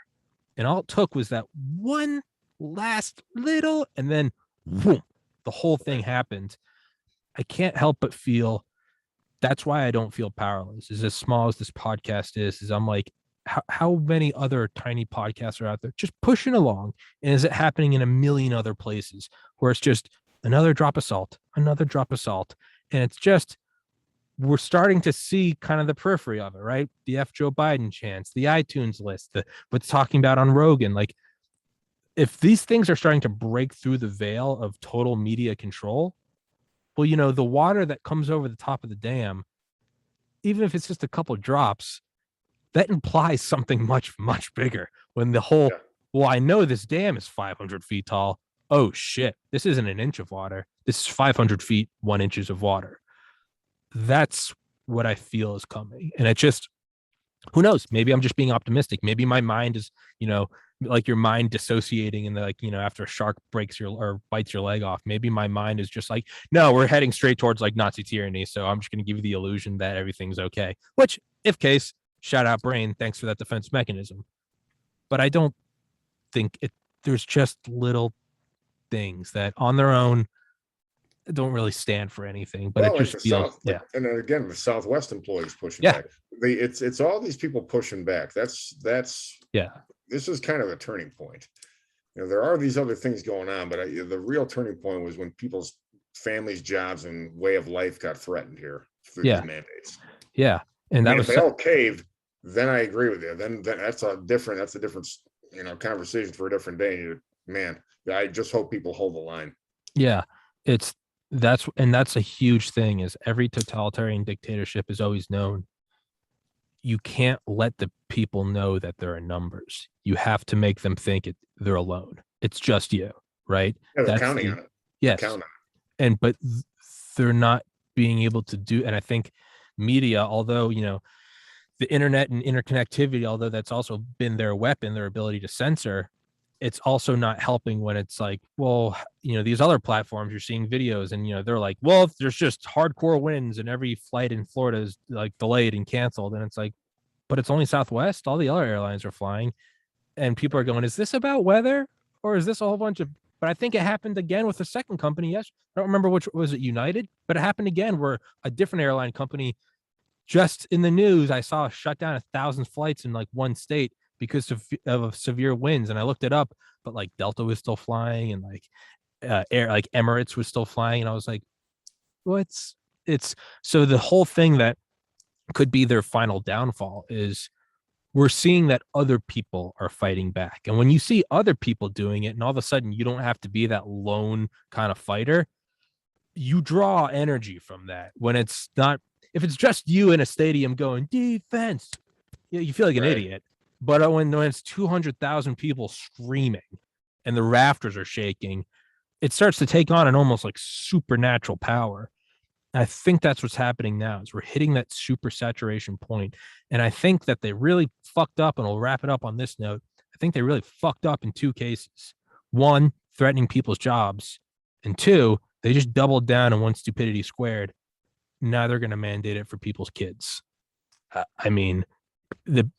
And all it took was that one last little, and then whoom, the whole thing happened. I can't help but feel that's why I don't feel powerless. Is as small as this podcast is I'm like, how many other tiny podcasts are out there just pushing along? And is it happening in a million other places where it's just another drop of salt? And it's just, we're starting to see kind of the periphery of it, right? The F Joe Biden chance, the iTunes list, what's talking about on Rogan. Like, if these things are starting to break through the veil of total media control, well, the water that comes over the top of the dam, even if it's just a couple of drops, that implies something much, much bigger. When the whole, well, I know this dam is 500 feet tall. Oh, shit. This isn't an inch of water. This is 500 feet, 1 inch of water. That's what I feel is coming. And it just, who knows? Maybe I'm just being optimistic. Maybe my mind is, like your mind dissociating and like, after a shark bites your leg off, maybe my mind is just like, no, we're heading straight towards like Nazi tyranny. So I'm just going to give you the illusion that everything's okay, which if case, shout out brain. Thanks for that defense mechanism. But I don't think there's just little things that on their own don't really stand for anything, but it just feels, And then again, the Southwest employees pushing back. It's all these people pushing back. That's this is kind of a turning point. There are these other things going on, but the real turning point was when people's families, jobs, and way of life got threatened here through these mandates. Yeah, and that was if they all caved, then I agree with you. Then that's a different conversation for a different day. Man, I just hope people hold the line. Yeah, that's a huge thing. Is every totalitarian dictatorship is always known. You can't let the people know that there are numbers. You have to make them think they're alone. It's just you, right? Yeah, they're counting on it. Yes, but they're not being able to do. And I think media, although the internet and interconnectivity, although that's also been their weapon, their ability to censor, it's also not helping when it's like, well, these other platforms, you're seeing videos and, they're like, well, if there's just hardcore winds and every flight in Florida is like delayed and canceled. And it's like, but it's only Southwest. All the other airlines are flying. And people are going, is this about weather or is this a whole bunch of, but I think it happened again with the second company. Yes. I don't remember which was it, United, but it happened again where a different airline company just in the news, I saw shut down 1,000 flights in like one state because of severe winds. And I looked it up, but like Delta was still flying and like like Emirates was still flying. And I was like, well, it's so the whole thing that could be their final downfall is we're seeing that other people are fighting back. And when you see other people doing it and all of a sudden you don't have to be that lone kind of fighter, you draw energy from that. When it's not, if it's just you in a stadium going defense, you feel like an idiot. But when it's 200,000 people screaming and the rafters are shaking, it starts to take on an almost like supernatural power. I think that's what's happening now is we're hitting that super saturation point. And I think that they really fucked up, and we'll wrap it up on this note. I think they really fucked up in two cases. One, threatening people's jobs. And two, they just doubled down on one stupidity squared. Now they're going to mandate it for people's kids. I mean, the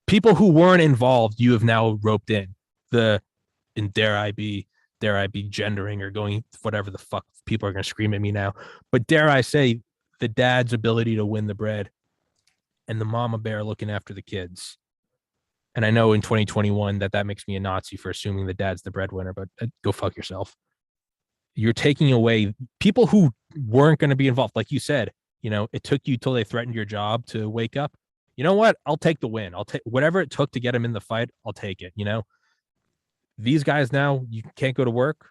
people who weren't involved, you have now roped in. And dare I be gendering or going whatever the fuck people are going to scream at me now. But dare I say the dad's ability to win the bread and the mama bear looking after the kids. And I know in 2021 that makes me a Nazi for assuming the dad's the breadwinner, but go fuck yourself. You're taking away people who weren't going to be involved. Like you said, it took you till they threatened your job to wake up. You know what? I'll take the win. I'll take whatever it took to get him in the fight. I'll take it. These guys now, you can't go to work.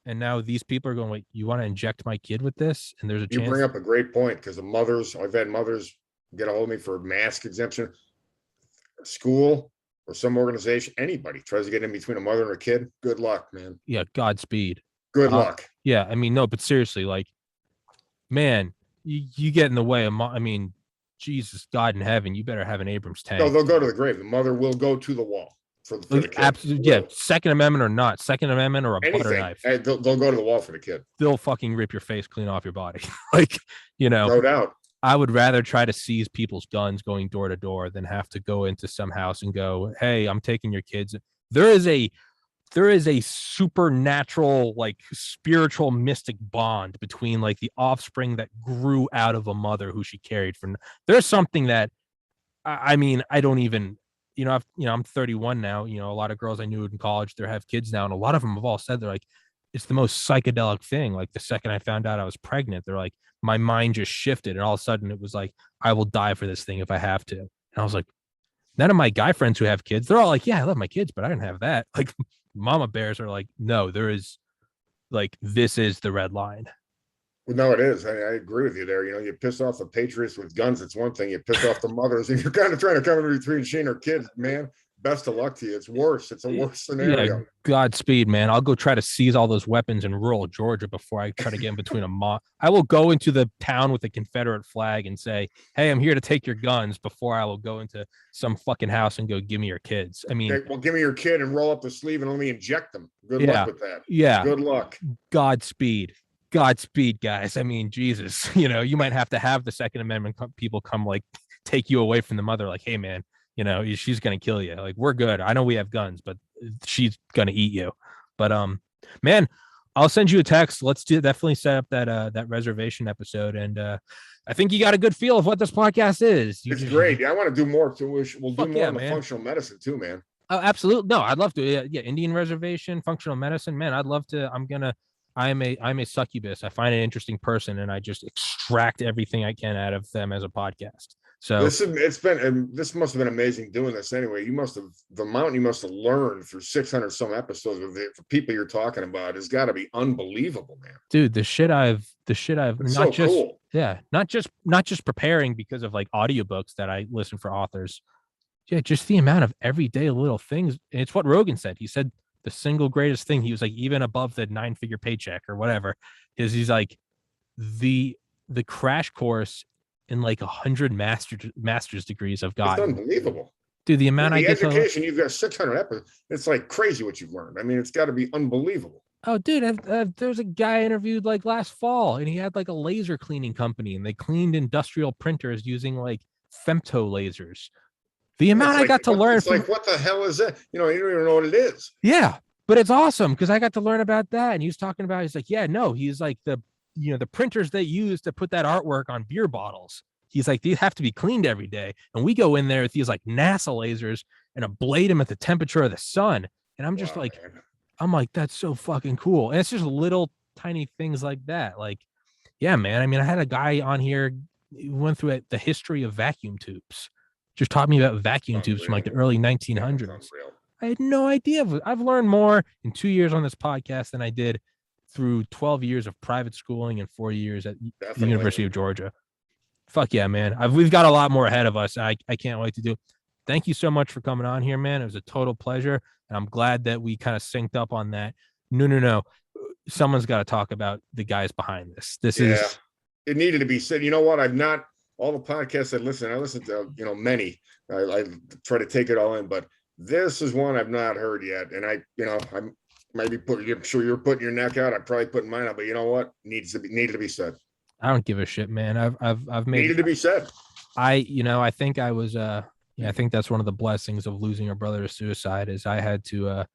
And now these people are going, wait, you want to inject my kid with this? And there's a chance. You bring up a great point because the mothers, I've had mothers get a hold of me for mask exemption. School or some organization, anybody tries to get in between a mother and a kid. Good luck, man. Yeah, Godspeed. Good luck. Yeah, I mean, no, but seriously, like, man, you get in the way of, Jesus, God in heaven, you better have an Abrams tank. No, they'll go to the grave. The mother will go to the wall for the kid. Absolutely, yeah. Second Amendment or not, Second Amendment or a anything. Butter knife. They'll go to the wall for the kid. They'll fucking rip your face clean off your body. Like, no doubt. I would rather try to seize people's guns going door to door than have to go into some house and go, hey, I'm taking your kids. There is a supernatural, like spiritual mystic bond between like the offspring that grew out of a mother who she carried for. There's something that, I don't even, I'm 31 now, a lot of girls I knew in college, they have kids now. And a lot of them have all said, they're like, it's the most psychedelic thing. Like the second I found out I was pregnant, they're like, my mind just shifted. And all of a sudden it was like, I will die for this thing if I have to. And I was like, none of my guy friends who have kids, they're all like, yeah, I love my kids, but I didn't have that. Like mama bears are like, no, there is like, this is the red line. Well, no, it is. I agree with you there. You piss off the patriots with guns. It's one thing. You piss off the mothers and you're kind of trying to come in between she and her kids, man. Best of luck to you. It's worse. It's a worse scenario. Yeah, Godspeed, man. I'll go try to seize all those weapons in rural Georgia before I try to get in between a mob. I will go into the town with a Confederate flag and say, hey, I'm here to take your guns before I will go into some fucking house and go, give me your kids. I mean, okay, well, give me your kid and roll up the sleeve and let me inject them. Good luck with that. Yeah. Good luck. Godspeed, guys. I mean, Jesus, you might have to have the Second Amendment people come like take you away from the mother. Like, hey, man, she's going to kill you. Like, we're good. I know we have guns, but she's going to eat you. But, man, I'll send you a text. Let's definitely set up that reservation episode. And, I think you got a good feel of what this podcast is. It's great. I want to do more too. We'll do more on the functional medicine too, man. Oh, absolutely. No, I'd love to. Yeah. Indian reservation, functional medicine, man. I'd love to. I'm a succubus. I find an interesting person and I just extract everything I can out of them as a podcast. So this must have been amazing doing this anyway. The amount you must have learned through 600 some episodes of the people you're talking about has got to be unbelievable, man. Dude, the shit I've it's not so just cool. Yeah, not just preparing because of like audiobooks that I listen for authors. Yeah, just the amount of everyday little things. And it's what Rogan said. He said the single greatest thing, he was like, even above the 9-figure paycheck or whatever, is he's like the crash course in like 100 master's degrees I've got. It's unbelievable. Dude, the amount I The get to education, you've got 600 episodes. It's like crazy what you've learned. I mean, it's got to be unbelievable. Oh, dude, there was a guy I interviewed like last fall, and he had like a laser cleaning company, and they cleaned industrial printers using like femto lasers. The amount I got to learn it's from, like, what the hell is that? You don't even know what it is. yeah, but it's awesome because I got to learn about that. And he was talking about, he's like, yeah, no, he's like the printers they use to put that artwork on beer bottles. He's like, these have to be cleaned every day. And we go in there with these like NASA lasers and ablate them at the temperature of the sun. And I'm just like, man. I'm like, that's so fucking cool. And it's just little tiny things like that. Like, yeah, man. I mean, I had a guy on here who went through the history of vacuum tubes, just taught me about vacuum tubes from like the early 1900s. I had no idea. I've learned more in 2 years on this podcast than I did through 12 years of private schooling and 4 years at the University of Georgia. Fuck yeah, man. We've got a lot more ahead of us. I can't wait to do. Thank you so much for coming on here, man. It was a total pleasure. And I'm glad that we kind of synced up on that. No. Someone's got to talk about the guys behind this. It needed to be said. You know what? I've not all the podcasts I listened to, many. I try to take it all in, but this is one I've not heard yet. And I'm maybe I'm sure you're putting your neck out. I'm probably putting mine out, but you know what? Needed to be said. I don't give a shit, man. I've made needed to be said. I think I was I think that's one of the blessings of losing a brother to suicide is I had to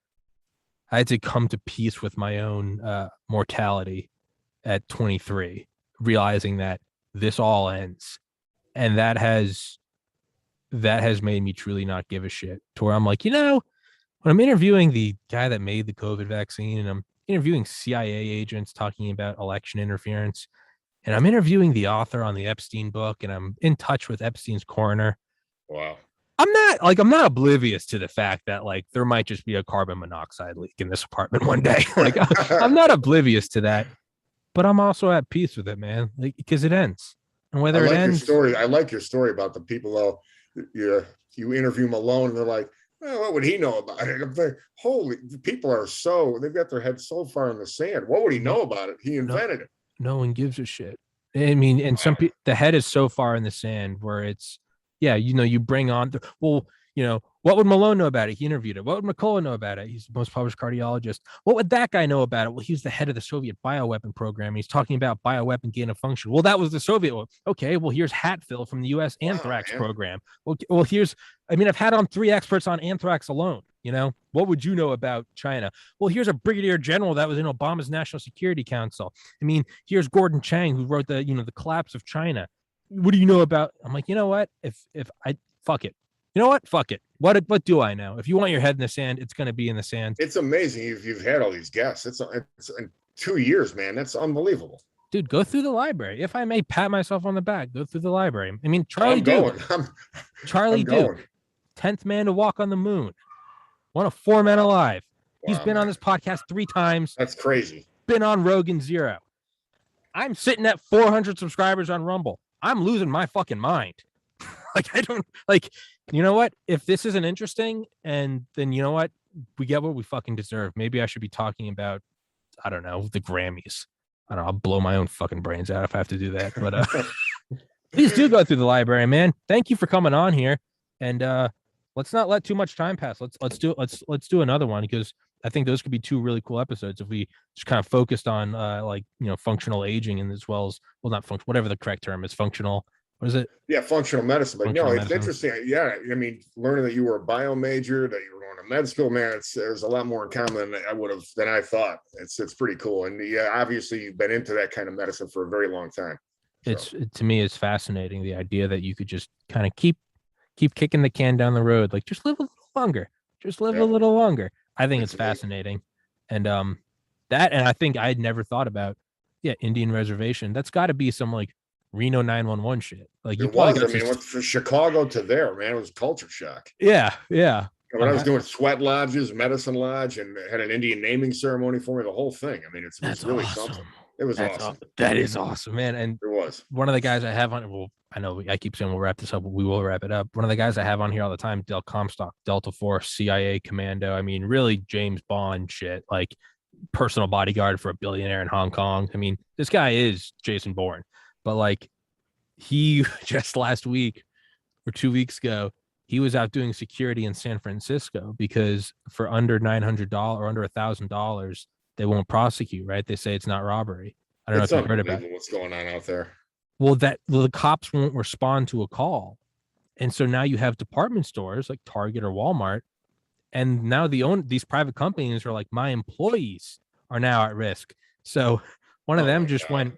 come to peace with my own mortality at 23, realizing that this all ends. And that has made me truly not give a shit, to where I'm like, when I'm interviewing the guy that made the COVID vaccine and I'm interviewing CIA agents talking about election interference, and I'm interviewing the author on the Epstein book, and I'm in touch with Epstein's coroner. Wow. I'm not oblivious to the fact that like there might just be a carbon monoxide leak in this apartment one day. Like I'm not oblivious to that, but I'm also at peace with it, man. Like, because it ends, and whether it ends. I like your story about the people though. You interview them alone, and they're like, well, what would he know about it? I'm like, holy, people they've got their head so far in the sand. What would he know about it? He invented it. No one gives a shit. I mean, and some people, the head is so far in the sand where it's, yeah, you bring on, what would Malone know about it? He interviewed it. What would McCullough know about it? He's the most published cardiologist. What would that guy know about it? Well, he was the head of the Soviet bioweapon program. He's talking about bioweapon gain of function. Well, that was the Soviet one. Okay, well, here's Hatfield from the U.S. anthrax program. Well, I've had on 3 experts on anthrax alone. What would you know about China? Well, here's a brigadier general that was in Obama's National Security Council. Here's Gordon Chang, who wrote the collapse of China. What do you know about? I'm like, you know what? Fuck it. You know what? Fuck it. What do I know? If you want your head in the sand, it's going to be in the sand. It's amazing you've had all these guests. It's in 2 years, man. That's unbelievable. Dude, go through the library. If I may pat myself on the back, go through the library. Charlie Duke. Charlie Duke, 10th man to walk on the moon. One of 4 men alive. He's been on this podcast 3 times. That's crazy. Been on Rogan 0. I'm sitting at 400 subscribers on Rumble. I'm losing my fucking mind. You know what? If this isn't interesting, and then you know what? We get what we fucking deserve. Maybe I should be talking about, I don't know, the Grammys. I don't know. I'll blow my own fucking brains out if I have to do that. But please do go through the library, man. Thank you for coming on here. And let's not let too much time pass. Let's do another one, because I think those could be 2 really cool episodes if we just kind of focused on functional aging, and as well as, well, not function, whatever the correct term is, functional. What is it? Yeah, functional medicine. But functional medicine. Interesting. Yeah, learning that you were a bio major, that you were going to med school, man, there's a lot more in common than I thought. It's pretty cool. And yeah, obviously you've been into that kind of medicine for a very long time. So. To me, it's fascinating, the idea that you could just kind of keep kicking the can down the road, like just live a little longer. Just live a little longer. I think it's fascinating. And and I think I had never thought about, Indian reservation. That's got to be some like Reno 911 shit. Like it was. Went from Chicago to there, man. It was culture shock. Yeah. When I was doing sweat lodges, medicine lodge, and had an Indian naming ceremony for me, the whole thing. It's really awesome. Something. It was awesome. That is awesome, man. And it was one of the guys I have on. Well, I know I keep saying we'll wrap this up, but we will wrap it up. One of the guys I have on here all the time, Del Comstock, Delta Force, CIA commando. Really James Bond shit, like personal bodyguard for a billionaire in Hong Kong. This guy is Jason Bourne, but like he just last week or 2 weeks ago, he was out doing security in San Francisco because for under $900 or under $1,000, they won't prosecute, right? They say it's not robbery. I don't know It's if you've heard about it. what's going on out there. Well, the cops won't respond to a call. And so now you have department stores like Target or Walmart. And now these private companies are like, my employees are now at risk. So one of them just went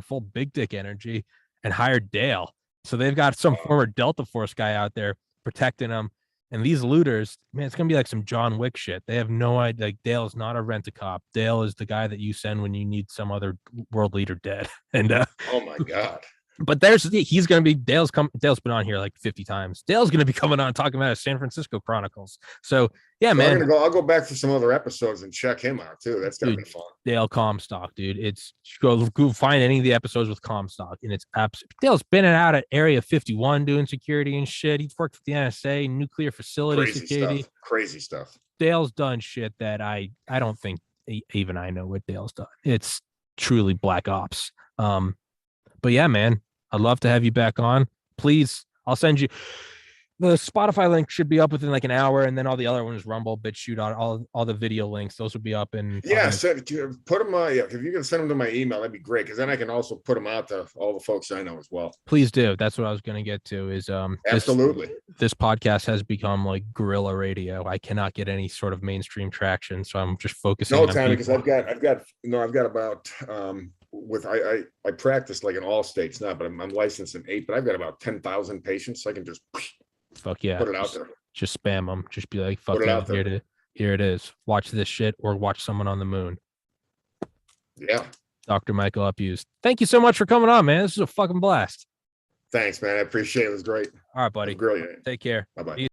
full big dick energy and hired Dale. So they've got some former Delta Force guy out there protecting them. And these looters, man, it's gonna be like some John Wick shit. They have no idea. Like, Dale is not a rent-a-cop. Dale is the guy that you send when you need some other world leader dead. And oh my God. But he's going to be Dale's been on here like 50 times. Dale's going to be coming on talking about his San Francisco Chronicles. So yeah, man. I'll go back for some other episodes and check him out too. That's gonna be fun. Dale Comstock, dude. It's go find any of the episodes with Comstock, and it's absolute. Dale's been out at Area 51 doing security and shit. He's worked with the NSA, nuclear facility security. Crazy stuff. Dale's done shit that I don't think even I know what Dale's done. It's truly black ops. But yeah, man. I'd love to have you back on. Please, I'll send you the Spotify link. Should be up within like an hour, and then all the other ones, Rumble, BitChute, all the video links. Those will be up. And put them. If you can send them to my email, that'd be great. Because then I can also put them out to all the folks I know as well. Please do. That's what I was going to get to. Is absolutely. This podcast has become like guerrilla radio. I cannot get any sort of mainstream traction, so I'm just focusing. No, Tommy, because I've got about. I practice like in all states now, but I'm licensed in 8, but I've got about 10,000 patients. So I can just fuck yeah, put it out there. Just spam them. Just be like, fuck yeah, here it is. Watch this shit or watch someone on the moon. Yeah. Dr. Michael Uphues. Thank you so much for coming on, man. This is a fucking blast. Thanks, man. I appreciate it. It was great. All right, buddy. It was brilliant. Take care. Bye-bye.